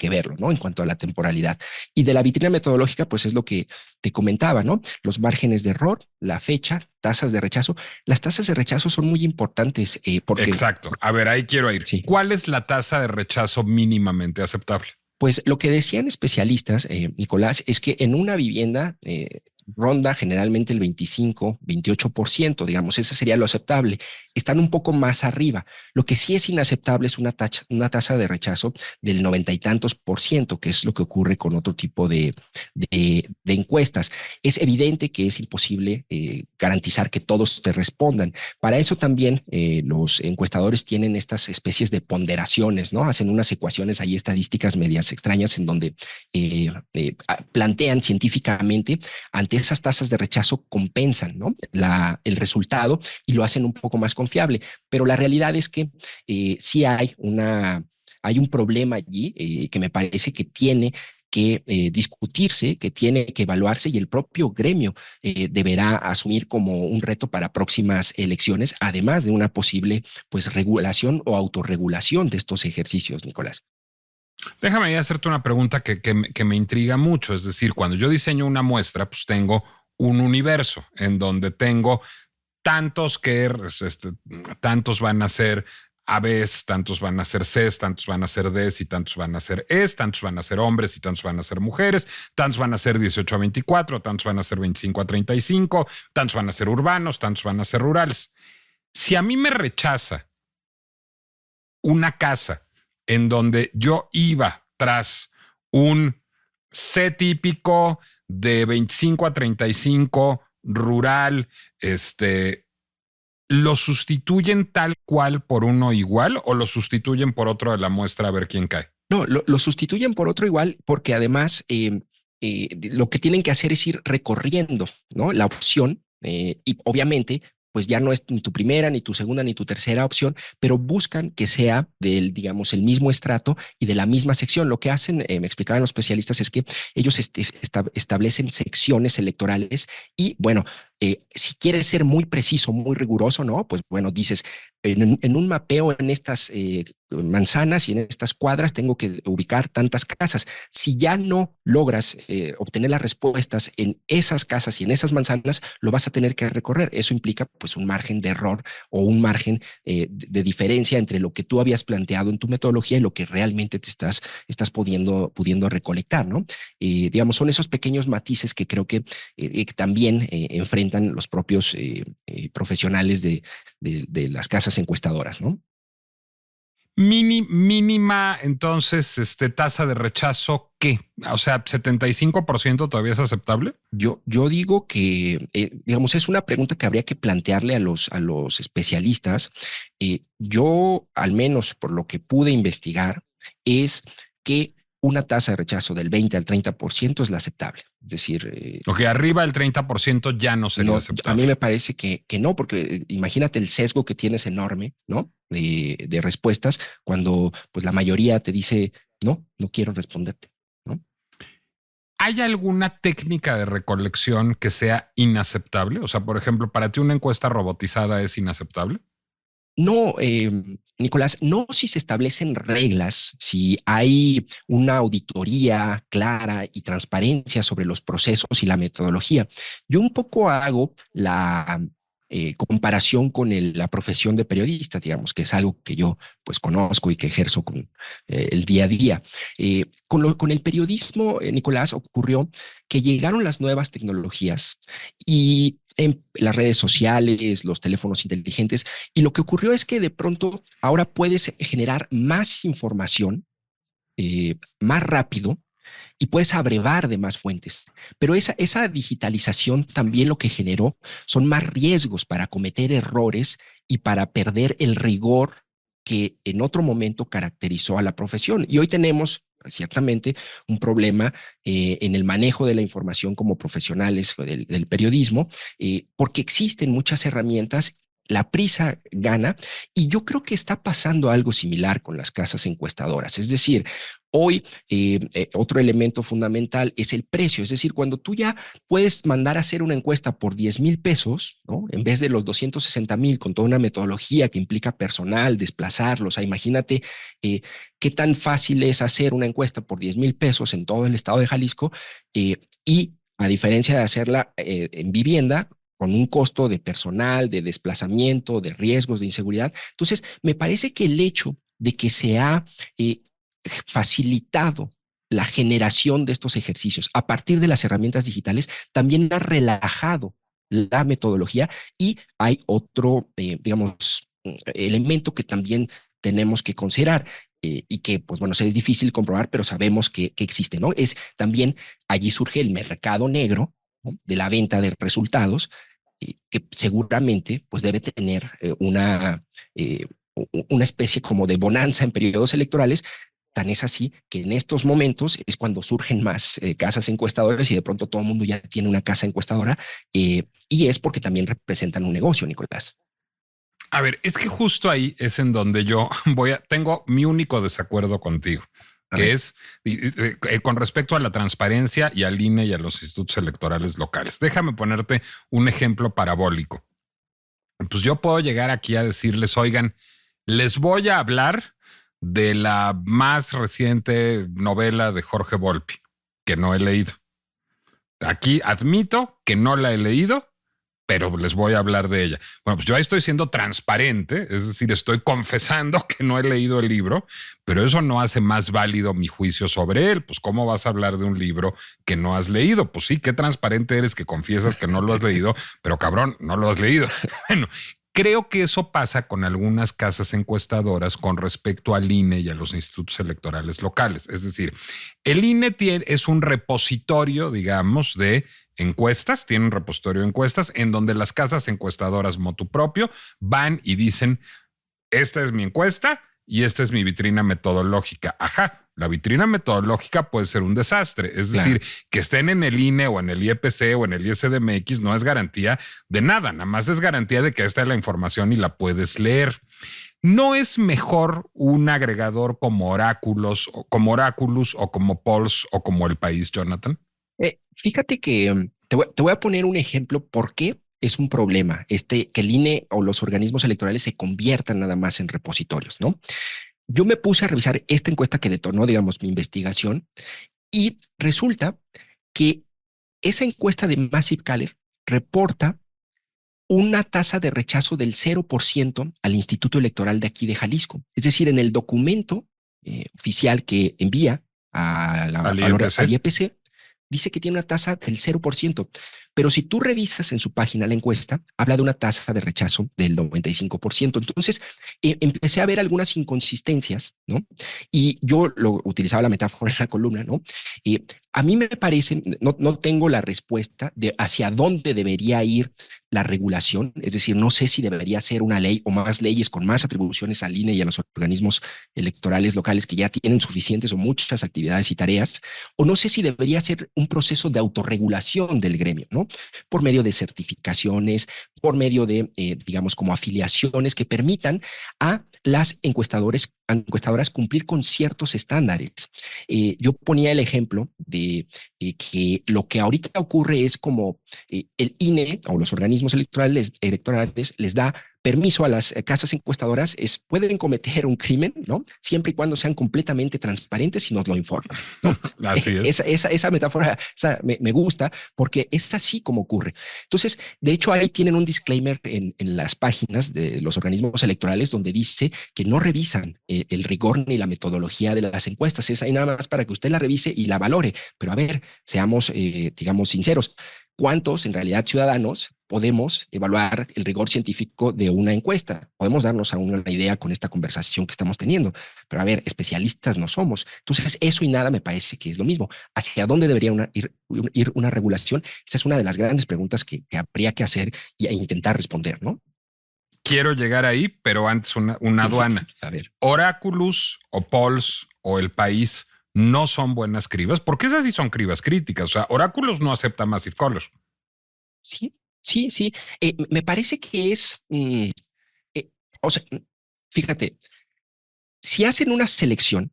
verlo, ¿no? En cuanto a la temporalidad. Y de la vitrina metodológica, pues es lo que te comentaba, ¿no? Los márgenes de error, la fecha, tasas de rechazo. Las tasas de rechazo son muy importantes porque... Exacto. A ver, ahí quiero ir. Sí. ¿Cuál es la tasa de rechazo mínimamente aceptable? Pues lo que decían especialistas, Nicolás, es que en una vivienda ronda generalmente el 25-28%, digamos, ese sería lo aceptable. Están un poco más arriba. Lo que sí es inaceptable es una tasa de rechazo del 90 y tantos por ciento, que es lo que ocurre con otro tipo de encuestas. Es evidente que es imposible garantizar que todos te respondan. Para eso también los encuestadores tienen estas especies de ponderaciones, ¿no? Hacen unas ecuaciones ahí estadísticas medias extrañas en donde plantean científicamente ante esas tasas de rechazo compensan, ¿no? El resultado y lo hacen un poco más confiable. Pero la realidad es que sí hay un problema allí que me parece que tiene que discutirse, que tiene que evaluarse y el propio gremio deberá asumir como un reto para próximas elecciones, además de una posible pues regulación o autorregulación de estos ejercicios, Nicolás. Déjame ya hacerte una pregunta que me intriga mucho. Es decir, cuando yo diseño una muestra, pues tengo un universo en donde tengo tantos que tantos van a ser Abs, tantos van a ser Cs, tantos van a ser Ds y tantos van a ser Es, tantos van a ser hombres y tantos van a ser mujeres, tantos van a ser 18 a 24, tantos van a ser 25 a 35, tantos van a ser urbanos, tantos van a ser rurales. Si a mí me rechaza una casa en donde yo iba tras un C típico de 25 a 35, rural, ¿lo sustituyen tal cual por uno igual o lo sustituyen por otro de la muestra a ver quién cae? No, lo sustituyen por otro igual porque además lo que tienen que hacer es ir recorriendo, ¿no? La opción y obviamente pues ya no es ni tu primera, ni tu segunda, ni tu tercera opción, pero buscan que sea del, digamos, el mismo estrato y de la misma sección. Lo que hacen, me explicaban los especialistas, es que ellos establecen secciones electorales y, bueno, si quieres ser muy preciso, muy riguroso, ¿no? Pues, bueno, dices, en un mapeo en estas manzanas y en estas cuadras tengo que ubicar tantas casas. Si ya no logras obtener las respuestas en esas casas y en esas manzanas, lo vas a tener que recorrer. Eso implica pues un margen de error o un margen de diferencia entre lo que tú habías planteado en tu metodología y lo que realmente estás pudiendo recolectar, ¿no? Digamos, son esos pequeños matices que creo que también enfrentan los propios profesionales de las casas encuestadoras, ¿no? Mínima, entonces, tasa de rechazo, ¿qué? O sea, 75% todavía es aceptable. Yo digo que, digamos, es una pregunta que habría que plantearle a los especialistas. Yo, al menos por lo que pude investigar, es que una tasa de rechazo del 20 al 30% es la aceptable. Es decir, lo que arriba del 30% ya no sería no, aceptable. a mí me parece que no, porque imagínate el sesgo que tienes enorme, ¿no? De respuestas cuando pues la mayoría te dice, no quiero responderte, ¿no? ¿Hay alguna técnica de recolección que sea inaceptable? O sea, por ejemplo, para ti una encuesta robotizada es inaceptable. No, Nicolás, no si se establecen reglas, si hay una auditoría clara y transparencia sobre los procesos y la metodología. Yo un poco hago la comparación con la profesión de periodista, digamos, que es algo que yo pues conozco y que ejerzo con el día a día. Con el periodismo, Nicolás, ocurrió que llegaron las nuevas tecnologías y en las redes sociales, los teléfonos inteligentes, y lo que ocurrió es que de pronto ahora puedes generar más información más rápido y puedes abrevar de más fuentes. Pero esa digitalización también lo que generó son más riesgos para cometer errores y para perder el rigor que en otro momento caracterizó a la profesión. Y hoy tenemos ciertamente un problema en el manejo de la información como profesionales del periodismo, porque existen muchas herramientas. La prisa gana y yo creo que está pasando algo similar con las casas encuestadoras. Es decir, hoy otro elemento fundamental es el precio. Es decir, cuando tú ya puedes mandar a hacer una encuesta por 10,000 pesos, ¿no? En vez de los 260,000 con toda una metodología que implica personal, desplazarlos. O sea, imagínate qué tan fácil es hacer una encuesta por 10,000 pesos en todo el estado de Jalisco y a diferencia de hacerla en vivienda, con un costo de personal, de desplazamiento, de riesgos, de inseguridad. Entonces, me parece que el hecho de que se ha facilitado la generación de estos ejercicios a partir de las herramientas digitales también ha relajado la metodología y hay otro, digamos, elemento que también tenemos que considerar y que, pues bueno, es difícil comprobar, pero sabemos que existe, ¿no? Es también allí surge el mercado negro, ¿no? De la venta de resultados, que seguramente pues debe tener una especie como de bonanza en periodos electorales. Tan es así que en estos momentos es cuando surgen más casas encuestadoras y de pronto todo el mundo ya tiene una casa encuestadora y es porque también representan un negocio, Nicolás. A ver, es que justo ahí es en donde yo tengo mi único desacuerdo contigo, que es con respecto a la transparencia y al INE y a los institutos electorales locales. Déjame ponerte un ejemplo parabólico. Pues yo puedo llegar aquí a decirles, oigan, les voy a hablar de la más reciente novela de Jorge Volpi, que no he leído. Aquí admito que no la he leído, pero les voy a hablar de ella. Bueno, pues yo ahí estoy siendo transparente, es decir, estoy confesando que no he leído el libro, pero eso no hace más válido mi juicio sobre él. Pues, ¿cómo vas a hablar de un libro que no has leído? Pues sí, qué transparente eres que confiesas que no lo has leído, pero cabrón, no lo has leído. Bueno, creo que eso pasa con algunas casas encuestadoras con respecto al INE y a los institutos electorales locales. Es decir, el INE es un repositorio, digamos, de encuestas, tiene un repositorio de encuestas en donde las casas encuestadoras motu propio van y dicen, esta es mi encuesta y esta es mi vitrina metodológica. Ajá, la vitrina metodológica puede ser un desastre. Es decir, que estén en el INE o en el IEPC o en el ISDMX no es garantía de nada, nada más es garantía de que esta es la información y la puedes leer. ¿No es mejor un agregador como Oráculos o como Polls o como El País, Jonathan? Fíjate que te voy a poner un ejemplo por qué es un problema que el INE o los organismos electorales se conviertan nada más en repositorios, ¿no? Yo me puse a revisar esta encuesta que detonó, digamos, mi investigación y resulta que esa encuesta de Massive Caller reporta una tasa de rechazo del 0% al Instituto Electoral de aquí de Jalisco. Es decir, en el documento oficial que envía al IEPC, dice que tiene una tasa del 0%, pero si tú revisas en su página la encuesta, habla de una tasa de rechazo del 95%. Entonces, empecé a ver algunas inconsistencias, ¿no? Y yo utilizaba la metáfora en la columna, ¿no? A mí me parece, no tengo la respuesta de hacia dónde debería ir la regulación, es decir, no sé si debería ser una ley o más leyes con más atribuciones al INE y a los organismos electorales locales que ya tienen suficientes o muchas actividades y tareas, o no sé si debería ser un proceso de autorregulación del gremio, ¿no? Por medio de certificaciones, por medio de, digamos, como afiliaciones que permitan a las encuestadoras cumplir con ciertos estándares. Yo ponía el ejemplo de que lo que ahorita ocurre es como el INE o los organismos electorales les da permiso a las casas encuestadoras, pueden cometer un crimen, ¿no? Siempre y cuando sean completamente transparentes y nos lo informan, ¿no? Así es. Esa metáfora me gusta porque es así como ocurre. Entonces, de hecho, ahí tienen un disclaimer en las páginas de los organismos electorales donde dice que no revisan el rigor ni la metodología de las encuestas. Es ahí nada más para que usted la revise y la valore. Pero a ver, seamos, digamos, sinceros. ¿Cuántos en realidad ciudadanos podemos evaluar el rigor científico de una encuesta? Podemos darnos a una idea con esta conversación que estamos teniendo, pero a ver, especialistas no somos. Entonces, eso y nada me parece que es lo mismo. ¿Hacia dónde debería ir una regulación? Esa es una de las grandes preguntas que habría que hacer e intentar responder, ¿no? Quiero llegar ahí, pero antes una aduana. A ver. Oráculos o Polls o El País no son buenas cribas, porque esas sí son cribas críticas. O sea, Oráculos no acepta Massive Caller. Sí. Me parece que es, o sea, fíjate, si hacen una selección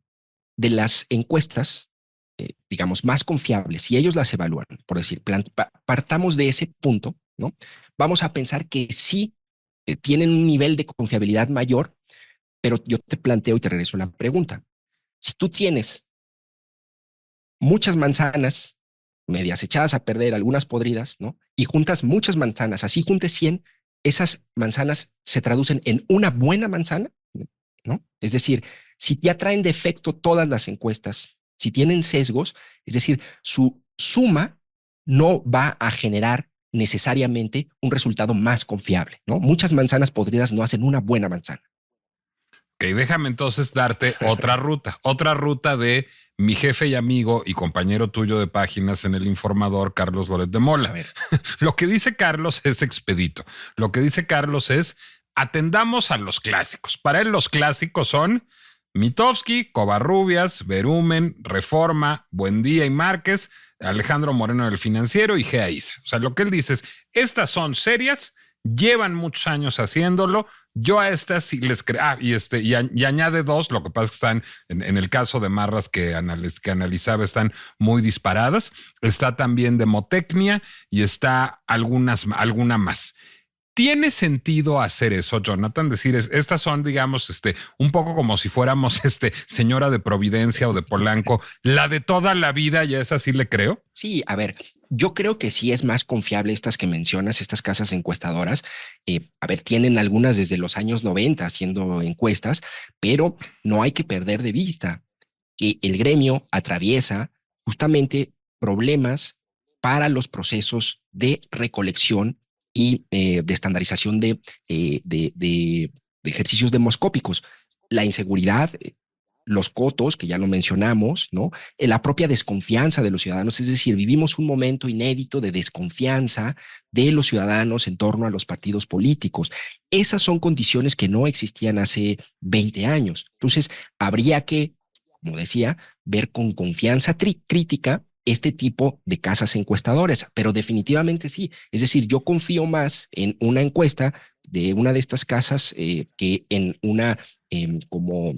de las encuestas, digamos, más confiables, y ellos las evalúan, por decir, partamos de ese punto, ¿no? Vamos a pensar que sí tienen un nivel de confiabilidad mayor, pero yo te planteo y te regreso la pregunta. Si tú tienes muchas manzanas medias echadas a perder, algunas podridas, ¿no? Y juntas muchas manzanas, así juntes 100, esas manzanas se traducen en una buena manzana, ¿no? Es decir, si ya traen defecto todas las encuestas, si tienen sesgos, es decir, su suma no va a generar necesariamente un resultado más confiable, ¿no? Muchas manzanas podridas no hacen una buena manzana. Ok, déjame entonces darte otra ruta de mi jefe y amigo y compañero tuyo de páginas en El Informador, Carlos Loret de Mola. A ver. Lo que dice Carlos es expedito. Lo que dice Carlos es atendamos a los clásicos. Para él los clásicos son Mitofsky, Covarrubias, Verumen, Reforma, Buendía y Márquez, Alejandro Moreno del Financiero y Gea Isa. O sea, lo que él dice es, estas son serias, llevan muchos años haciéndolo. Yo a estas sí les creo. Y añade dos, lo que pasa es que están, en el caso de Marras que analizaba, están muy disparadas. Está también Demotecnia y está alguna más. ¿Tiene sentido hacer eso, Jonathan? Decir, estas son, digamos, un poco como si fuéramos señora de Providencia o de Polanco, la de toda la vida, y a esa sí le creo. Sí, a ver, yo creo que sí es más confiable estas que mencionas, estas casas encuestadoras. A ver, tienen algunas desde los años 90 haciendo encuestas, pero no hay que perder de vista que el gremio atraviesa justamente problemas para los procesos de recolección y de estandarización de ejercicios demoscópicos. La inseguridad, los cotos, que ya lo mencionamos, ¿no? La propia desconfianza de los ciudadanos, es decir, vivimos un momento inédito de desconfianza de los ciudadanos en torno a los partidos políticos. Esas son condiciones que no existían hace 20 años. Entonces, habría que, como decía, ver con confianza crítica este tipo de casas encuestadoras, pero definitivamente sí. Es decir, yo confío más en una encuesta de una de estas casas que en una como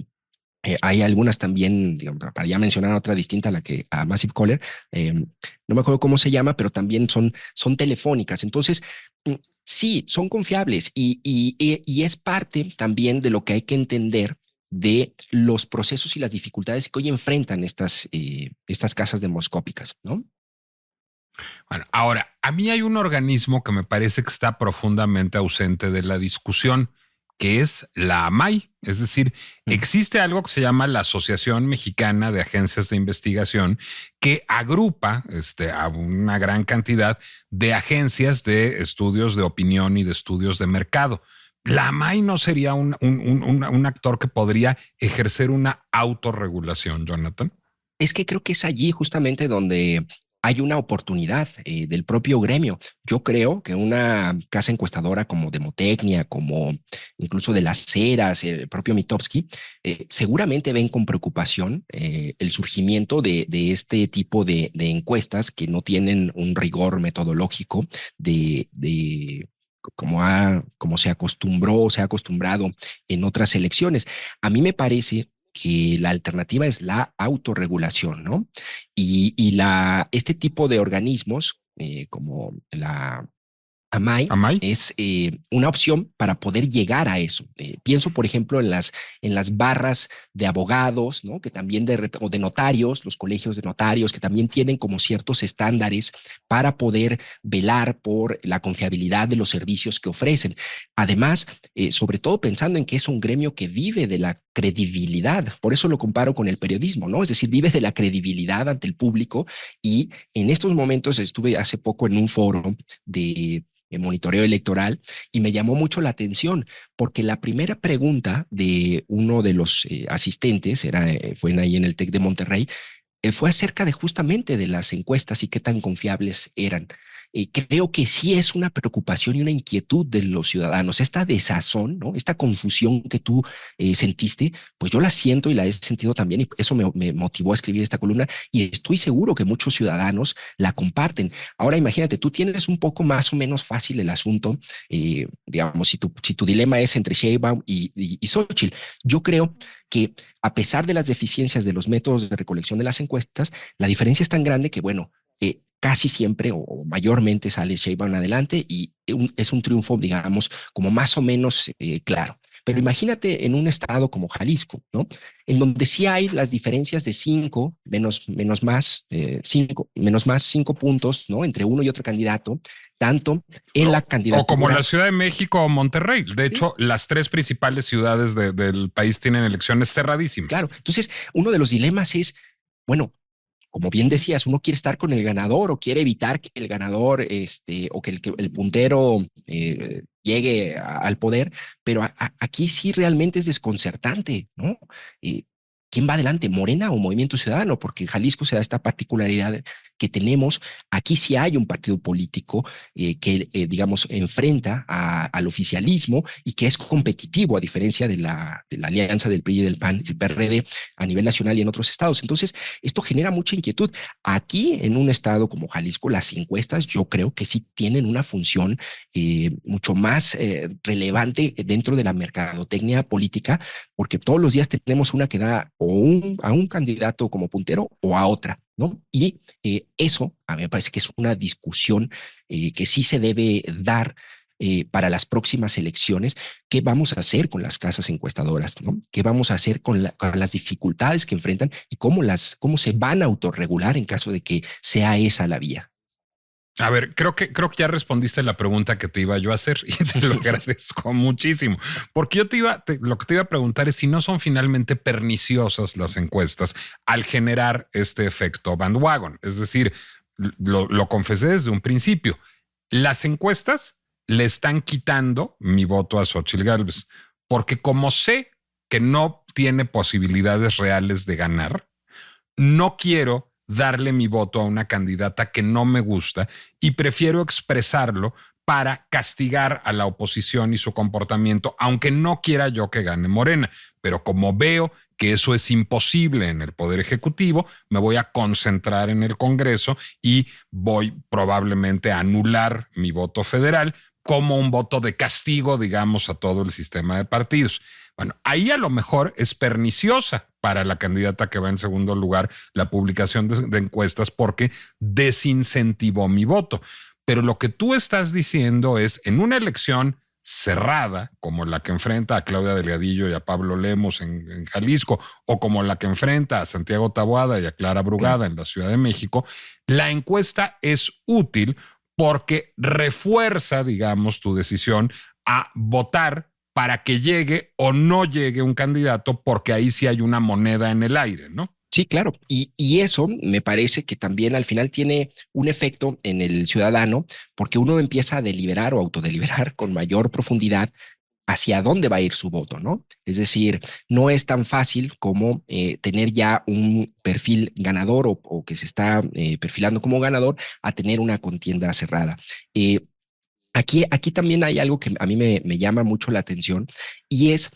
hay algunas también, digamos, para ya mencionar otra distinta a la que a Massive Caller, no me acuerdo cómo se llama, pero también son telefónicas. Entonces, sí, son confiables y es parte también de lo que hay que entender de los procesos y las dificultades que hoy enfrentan estas casas demoscópicas, ¿no? Bueno, ahora, a mí hay un organismo que me parece que está profundamente ausente de la discusión, que es la AMAI. Es decir, existe algo que se llama la Asociación Mexicana de Agencias de Investigación, que agrupa a una gran cantidad de agencias de estudios de opinión y de estudios de mercado. ¿La AMAI no sería un actor que podría ejercer una autorregulación, Jonathan? Es que creo que es allí justamente donde hay una oportunidad del propio gremio. Yo creo que una casa encuestadora como Demotecnia, como incluso de las Heras, el propio Mitofsky, seguramente ven con preocupación el surgimiento de este tipo de encuestas que no tienen un rigor metodológico de como se acostumbró o se ha acostumbrado en otras elecciones. A mí me parece que la alternativa es la autorregulación, ¿no? Este tipo de organismos, como la AMAI, ¿AMAI? es una opción para poder llegar a eso. Pienso, por ejemplo, en las barras de abogados, ¿no? Que también o de notarios, los colegios de notarios, que también tienen como ciertos estándares para poder velar por la confiabilidad de los servicios que ofrecen. Además, sobre todo pensando en que es un gremio que vive de la credibilidad. Por eso lo comparo con el periodismo, ¿no? Es decir, vive de la credibilidad ante el público y en estos momentos estuve hace poco en un foro de monitoreo electoral y me llamó mucho la atención porque la primera pregunta de uno de los asistentes fue ahí en el TEC de Monterrey, fue acerca de justamente de las encuestas y qué tan confiables eran. Creo que sí es una preocupación y una inquietud de los ciudadanos. Esta desazón, ¿no? Esta confusión que tú sentiste, pues yo la siento y la he sentido también y eso me motivó a escribir esta columna y estoy seguro que muchos ciudadanos la comparten. Ahora imagínate, tú tienes un poco más o menos fácil el asunto, digamos, si tu dilema es entre Sheinbaum y Xóchitl. Yo creo que a pesar de las deficiencias de los métodos de recolección de las encuestas, la diferencia es tan grande que, bueno, casi siempre o mayormente sale Sheinbaum adelante y es un triunfo, digamos, como más o menos claro. Pero imagínate en un estado como Jalisco, ¿no? En donde sí hay las diferencias de 5 menos más, 5 puntos, ¿no? Entre uno y otro candidato, tanto en la candidatura. O como la Ciudad de México o Monterrey. De hecho, ¿sí? Las tres principales ciudades del país tienen elecciones cerradísimas. Claro. Entonces, uno de los dilemas es, bueno, como bien decías, uno quiere estar con el ganador o quiere evitar que el ganador o que el puntero llegue al poder, pero aquí sí realmente es desconcertante, ¿no? ¿Quién va adelante, Morena o Movimiento Ciudadano? Porque en Jalisco se da esta particularidad que tenemos. Aquí sí hay un partido político que, digamos, enfrenta al oficialismo y que es competitivo, a diferencia de la alianza del PRI y del PAN, el PRD, a nivel nacional y en otros estados. Entonces, esto genera mucha inquietud. Aquí, en un estado como Jalisco, las encuestas yo creo que sí tienen una función mucho más relevante dentro de la mercadotecnia política, porque todos los días tenemos una que da a un candidato como puntero o a otra, ¿no? Y eso a mí me parece que es una discusión que sí se debe dar para las próximas elecciones, qué vamos a hacer con las casas encuestadoras, ¿no? ¿Qué vamos a hacer con las dificultades que enfrentan y cómo se van a autorregular en caso de que sea esa la vía? A ver, creo que ya respondiste la pregunta que te iba yo a hacer y te lo agradezco muchísimo, porque lo que te iba a preguntar es si no son finalmente perniciosas las encuestas al generar este efecto bandwagon. Es decir, lo confesé desde un principio. Las encuestas le están quitando mi voto a Xóchitl Gálvez, porque como sé que no tiene posibilidades reales de ganar, no quiero darle mi voto a una candidata que no me gusta y prefiero expresarlo para castigar a la oposición y su comportamiento, aunque no quiera yo que gane Morena. Pero como veo que eso es imposible en el Poder Ejecutivo, me voy a concentrar en el Congreso y voy probablemente a anular mi voto federal como un voto de castigo, digamos, a todo el sistema de partidos. Bueno, ahí a lo mejor es perniciosa para la candidata que va en segundo lugar la publicación de encuestas porque desincentivó mi voto. Pero lo que tú estás diciendo es en una elección cerrada, como la que enfrenta a Claudia Delgadillo y a Pablo Lemos en Jalisco, o como la que enfrenta a Santiago Taboada y a Clara Brugada en la Ciudad de México, la encuesta es útil porque refuerza, digamos, tu decisión a votar para que llegue o no llegue un candidato, porque ahí sí hay una moneda en el aire, ¿no? Sí, claro. Y eso me parece que también al final tiene un efecto en el ciudadano, porque uno empieza a deliberar o autodeliberar con mayor profundidad hacia dónde va a ir su voto, ¿no? Es decir, no es tan fácil como tener ya un perfil ganador o que se está perfilando como ganador a tener una contienda cerrada. Aquí también hay algo que a mí me llama mucho la atención y es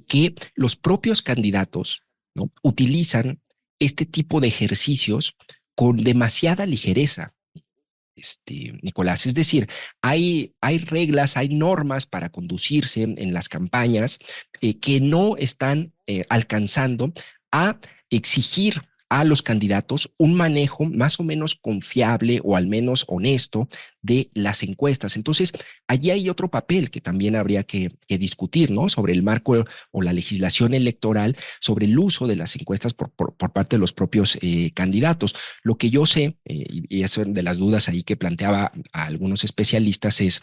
que los propios candidatos, ¿no?, utilizan este tipo de ejercicios con demasiada ligereza, Nicolás. Es decir, hay reglas, hay normas para conducirse en las campañas que no están alcanzando a exigir a los candidatos un manejo más o menos confiable o al menos honesto de las encuestas. Entonces, allí hay otro papel que también habría que discutir, ¿no? Sobre el marco o la legislación electoral, sobre el uso de las encuestas por parte de los propios candidatos. Lo que yo sé, y es de las dudas ahí que planteaba a algunos especialistas, es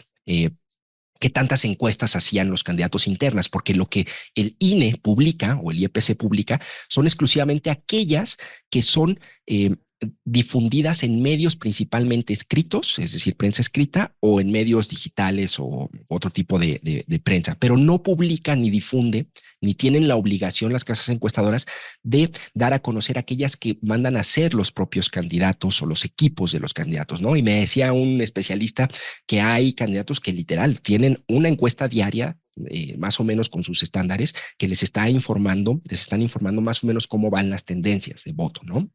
qué tantas encuestas hacían los candidatos internas, porque lo que el INE publica o el IEPC publica son exclusivamente aquellas que son difundidas en medios principalmente escritos, es decir, prensa escrita, o en medios digitales o otro tipo de prensa, pero no publica ni difunde, ni tienen la obligación las casas encuestadoras de dar a conocer aquellas que mandan a hacer los propios candidatos o los equipos de los candidatos, ¿no? Y me decía un especialista que hay candidatos que literal tienen una encuesta diaria, más o menos con sus estándares, que les están informando más o menos cómo van las tendencias de voto, ¿no?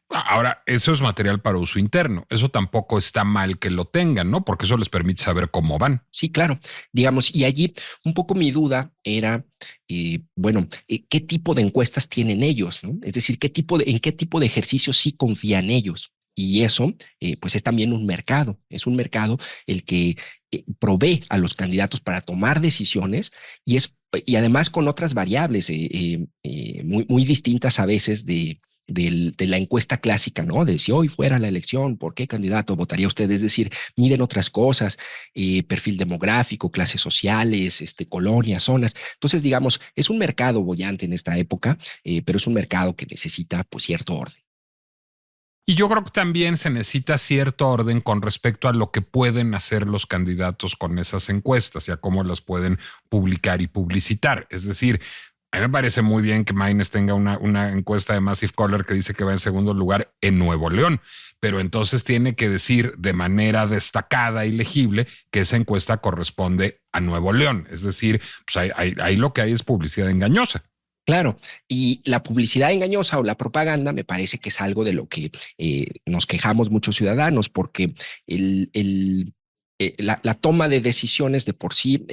Ahora, eso es material para uso interno. Eso tampoco está mal que lo tengan, ¿no? Porque eso les permite saber cómo van. Sí, claro. Digamos, y allí un poco mi duda era, bueno, ¿qué tipo de encuestas tienen ellos, ¿no? Es decir, en qué tipo de ejercicios sí confían ellos. Y eso, pues es también un mercado. Es un mercado el que provee a los candidatos para tomar decisiones y además con otras variables muy distintas a veces de la encuesta clásica, ¿no? De si hoy fuera la elección, ¿por qué candidato votaría usted? Es decir, miden otras cosas, perfil demográfico, clases sociales, colonias, zonas. Entonces, digamos, es un mercado boyante en esta época, pero es un mercado que necesita, pues, cierto orden. Y yo creo que también se necesita cierto orden con respecto a lo que pueden hacer los candidatos con esas encuestas y a cómo las pueden publicar y publicitar. Es decir, a mí me parece muy bien que Maynes tenga una encuesta de Massive Caller que dice que va en segundo lugar en Nuevo León, pero entonces tiene que decir de manera destacada y legible que esa encuesta corresponde a Nuevo León. Es decir, pues ahí lo que hay es publicidad engañosa. Claro, y la publicidad engañosa o la propaganda me parece que es algo de lo que nos quejamos muchos ciudadanos, porque el la toma de decisiones de por sí,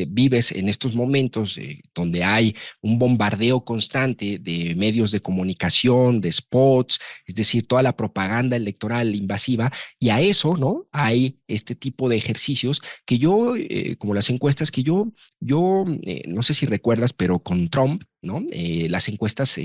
vives en estos momentos donde hay un bombardeo constante de medios de comunicación, de spots, es decir, toda la propaganda electoral invasiva, y a eso, ¿no? Hay este tipo de ejercicios que yo, como las encuestas que yo no sé si recuerdas, pero con Trump, ¿no? Las encuestas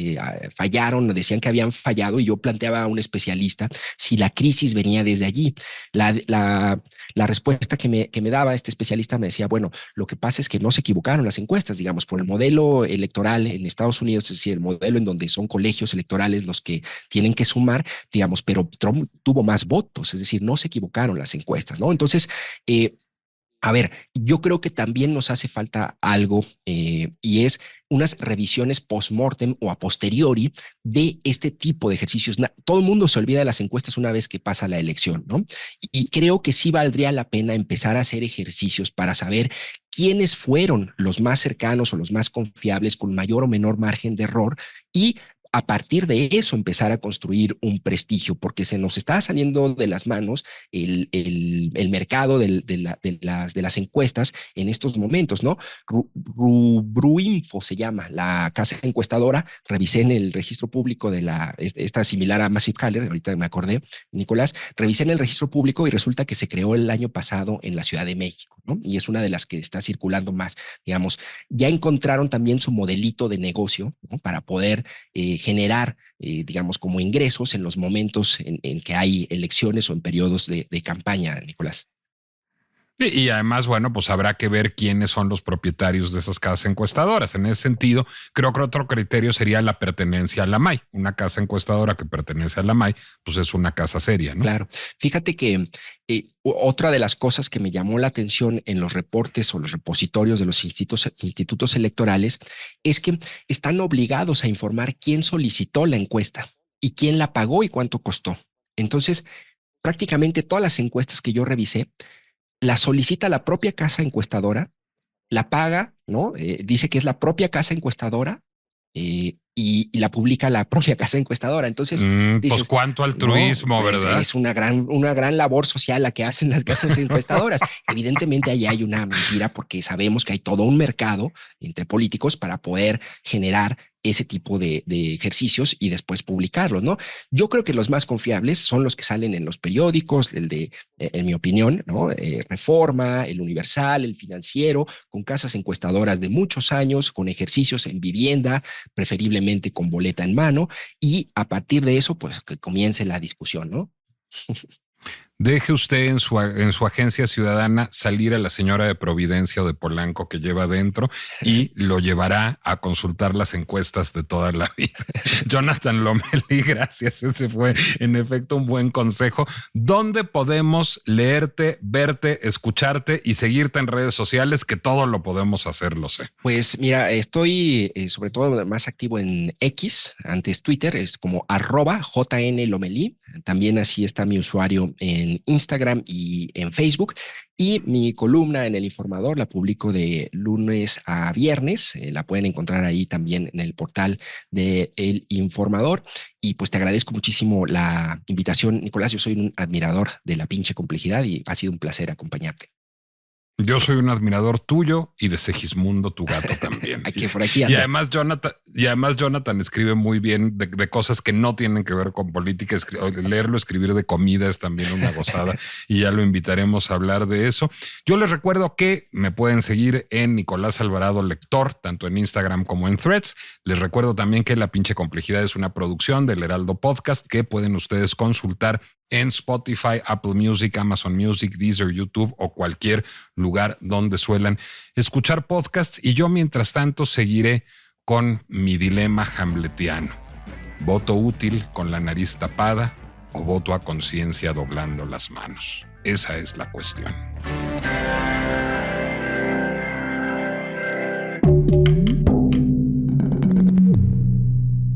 fallaron, decían que habían fallado, y yo planteaba a un especialista si la crisis venía desde allí. La respuesta que me daba este especialista me decía, bueno, lo que pasa es que no se equivocaron las encuestas, digamos, por el modelo electoral en Estados Unidos, es decir, el modelo en donde son colegios electorales los que tienen que sumar, digamos, pero Trump tuvo más votos, es decir, no se equivocaron las encuestas, ¿no? Entonces, a ver, yo creo que también nos hace falta algo, y es unas revisiones post-mortem o a posteriori de este tipo de ejercicios. Todo el mundo se olvida de las encuestas una vez que pasa la elección, ¿no? Y creo que sí valdría la pena empezar a hacer ejercicios para saber quiénes fueron los más cercanos o los más confiables con mayor o menor margen de error, y a partir de eso empezar a construir un prestigio, porque se nos está saliendo de las manos el mercado de las encuestas en estos momentos, ¿no? Rubruinfo se llama la casa encuestadora. Revisé en el registro público de esta similar a Massive Caller, ahorita me acordé, Nicolás, revisé en el registro público y resulta que se creó el año pasado en la Ciudad de México, ¿no? Y es una de las que está circulando más, digamos. Ya encontraron también su modelito de negocio, ¿no? Para poder generar, digamos, como ingresos en los momentos en que hay elecciones o en periodos de campaña, Nicolás. Y además, bueno, pues habrá que ver quiénes son los propietarios de esas casas encuestadoras. En ese sentido, creo que otro criterio sería la pertenencia a la MAI. Una casa encuestadora que pertenece a la MAI, pues es una casa seria, ¿no? Claro. Fíjate que otra de las cosas que me llamó la atención en los reportes o los repositorios de los institutos electorales es que están obligados a informar quién solicitó la encuesta y quién la pagó y cuánto costó. Entonces, prácticamente todas las encuestas que yo revisé la solicita la propia casa encuestadora, la paga, ¿no? Dice que es la propia casa encuestadora, y la publica la propia casa encuestadora. Entonces, dices, pues cuánto altruismo, no, pues ¿verdad? es una gran labor social la que hacen las casas encuestadoras. Evidentemente, ahí hay una mentira porque sabemos que hay todo un mercado entre políticos para poder generar ese tipo de ejercicios y después publicarlos, ¿no? Yo creo que los más confiables son los que salen en los periódicos, en mi opinión, ¿no? Reforma, el Universal, el Financiero, con casas encuestadoras de muchos años, con ejercicios en vivienda, preferiblemente con boleta en mano, y a partir de eso, pues que comience la discusión, ¿no? Deje usted en su agencia ciudadana salir a la señora de Providencia o de Polanco que lleva adentro y lo llevará a consultar las encuestas de toda la vida. Jonathan Lomelí, gracias. Ese fue en efecto un buen consejo. ¿Dónde podemos leerte, verte, escucharte y seguirte en redes sociales? Que todo lo podemos hacer, lo sé. Pues mira, estoy sobre todo más activo en X, antes Twitter, es como @JNLomelí. También así está mi usuario en Instagram y en Facebook. Y mi columna en El Informador la publico de lunes a viernes. La pueden encontrar ahí también en el portal de El Informador. Y pues te agradezco muchísimo la invitación, Nicolás. Yo soy un admirador de la pinche complejidad y ha sido un placer acompañarte. Yo soy un admirador tuyo y de Segismundo, tu gato también. Aquí, por aquí anda. Y además Jonathan escribe muy bien de cosas que no tienen que ver con política. Leerlo, escribir de comida es también una gozada y ya lo invitaremos a hablar de eso. Yo les recuerdo que me pueden seguir en Nicolás Alvarado Lector, tanto en Instagram como en Threads. Les recuerdo también que La Pinche Complejidad es una producción del Heraldo Podcast que pueden ustedes consultar en Spotify, Apple Music, Amazon Music, Deezer, YouTube o cualquier lugar donde suelan escuchar podcasts. Y yo, mientras tanto, seguiré con mi dilema hamletiano. ¿Voto útil con la nariz tapada o voto a conciencia doblando las manos? Esa es la cuestión.